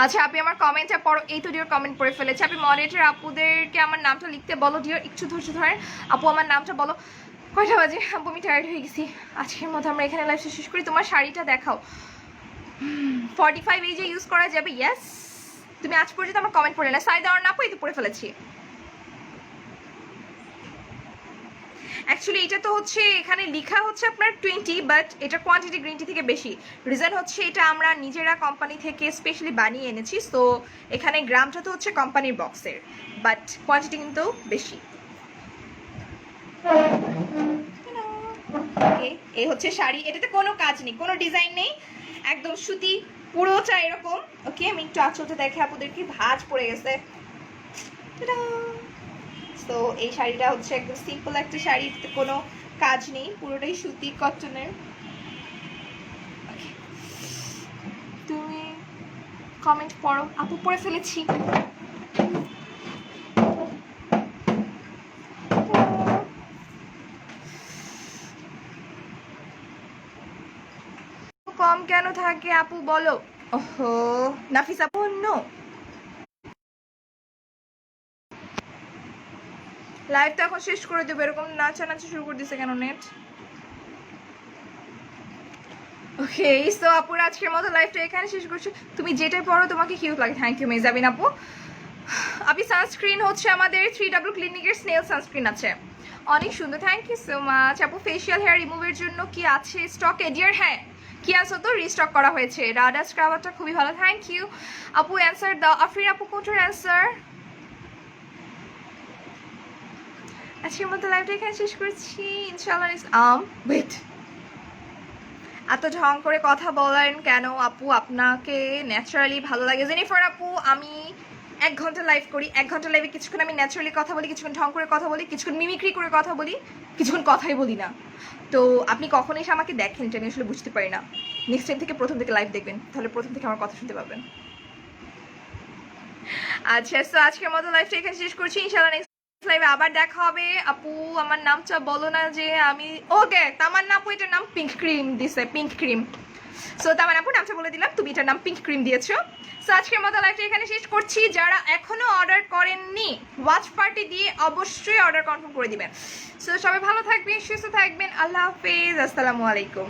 S1: আচ্ছা আপনি আমার কমেন্টটা পড়ো। এই তো ডিয়ার কমেন্ট পড়ে ফেলেছে। আপনি মডারেটর আপুদেরকে আমার নামটা লিখতে বলো ডিয়ার, একটু ধৈর্য ধরেন। আপু আমার নামটা বলো। কয়টা বাজে আপু? আমি টায়ার্ড হয়ে গেছি। আজকের মতো আমরা এখানে লাইভটা শেষ করি। তোমার শাড়িটা দেখাও। 45 এই যে ইউজ করা যাবে? ইয়েস। তুমি আজ পর্যন্ত আমার কমেন্ট পড়লে না। সাই দেওয়ার না আপু, এই তো পড়ে ফেলেছি। অ্যাকচুয়ালি এটা তো হচ্ছে এখানে লেখা হচ্ছে আপনার 20, বাট এটা কোয়ান্টিটি গ্রিন টি থেকে বেশি। রিজন হচ্ছে এটা আমরা নিজেরা কোম্পানি থেকে স্পেশালি বানিয়ে এনেছি, সো এখানে গ্রামটা তো হচ্ছে কোম্পানির বক্সের, বাট কোয়ান্টিটি কিন্তু বেশি। ওকে, এই হচ্ছে শাড়ি। এটাতে কোনো কাজ নেই, কোনো ডিজাইন নেই, একদম সুতি পুরোটা এরকম। ওকে, আমি একটু আঁচলটা দেখে আপনাদেরকে, ভাঁজ পড়ে গেছে। তো এই শাড়িটা হচ্ছে একদম সিম্পল একটা শাড়ি, এটাতে কোনো কাজ নেই, পুরোটাই সুতি কটনের। তুমি কমেন্ট পড়ো। আপু পড়ে ফেলেছি। কম কেন থাকে আপু বলো? ওহো নাফিস আপু, নো লাইভ তো এখন শেষ করে দেবো। এরকম নাচানাচি শুরু করে দিছে কেন নেট? ওকে, সো আপুর আজকের মতো লাইভটা এখানে শেষ করছি। তুমি যেটাই পড়ো তোমাকে কিউট লাগে। থ্যাংক ইউ মেজাবিন আপু। আপনি সানস্ক্রিন হচ্ছে আমাদের 3W ক্লিনিকের স্নেল সানস্ক্রিন আছে, অনেক সুন্দর। থ্যাংক ইউ সো মাচ আপু। ফেশিয়াল হেয়ার রিমুভের জন্য কি আছে স্টকে ডিয়ার? হ্যাঁ, কি আছে তো, রিস্টক করা হয়েছে। রাডা স্ক্রাবারটা খুবই ভালো। থ্যাংক ইউ আপু। অ্যান্সার দাও আফরিন আপু, কোনটার অ্যান্সার? আজকের মতো লাইভটা এখানে শেষ করছি ইনশাআল্লাহ। ওয়েট, এত ঢং করে কথা বলেন কেন আপু? আপনাকে ন্যাচারালি ভালো লাগে। জেনিফার আপু, আমি 1 ঘন্টা লাইভ করি। 1 ঘন্টা লাইভে কিছুক্ষণ আমি ন্যাচারালি কথা বলি, কিছুক্ষণ ঢং করে কথা বলি, কিছুক্ষণ মিমিক্রি করে কথা বলি, কিছুক্ষণ কথাই বলি না। তো আপনি কখন এসে আমাকে দেখেন এটা আমি আসলে বুঝতে পারি না। নেক্সট টাইম থেকে প্রথম থেকে লাইভ দেখবেন, তাহলে প্রথম থেকে আমার কথা শুনতে পাবেন। আচ্ছা, সো আজকের মতো লাইভটা এখানে শেষ করছি। ইনশাআল্লাহ নেক্সট লাইভে আবার দেখা হবে। আপু আমার নামটা বলো না যে আমি। ওকে, তামান্না আপু এটার নাম পিঙ্ক ক্রিম দিছে, পিঙ্ক ক্রিম। সো তামান্না আপু নামটা বলে দিলাম, তুমি এটার নাম পিঙ্ক ক্রিম দিয়েছো। সো আজকের মতো লাইভটা এখানে শেষ করছি। যারা এখনো অর্ডার করেননি, ওয়াচ পার্টি দিয়ে অবশ্যই অর্ডার কনফার্ম করে দিবেন। সো সবাই ভালো থাকবেন, সুস্থ থাকবেন। আল্লাহ হাফেজ, আসসালামু আলাইকুম।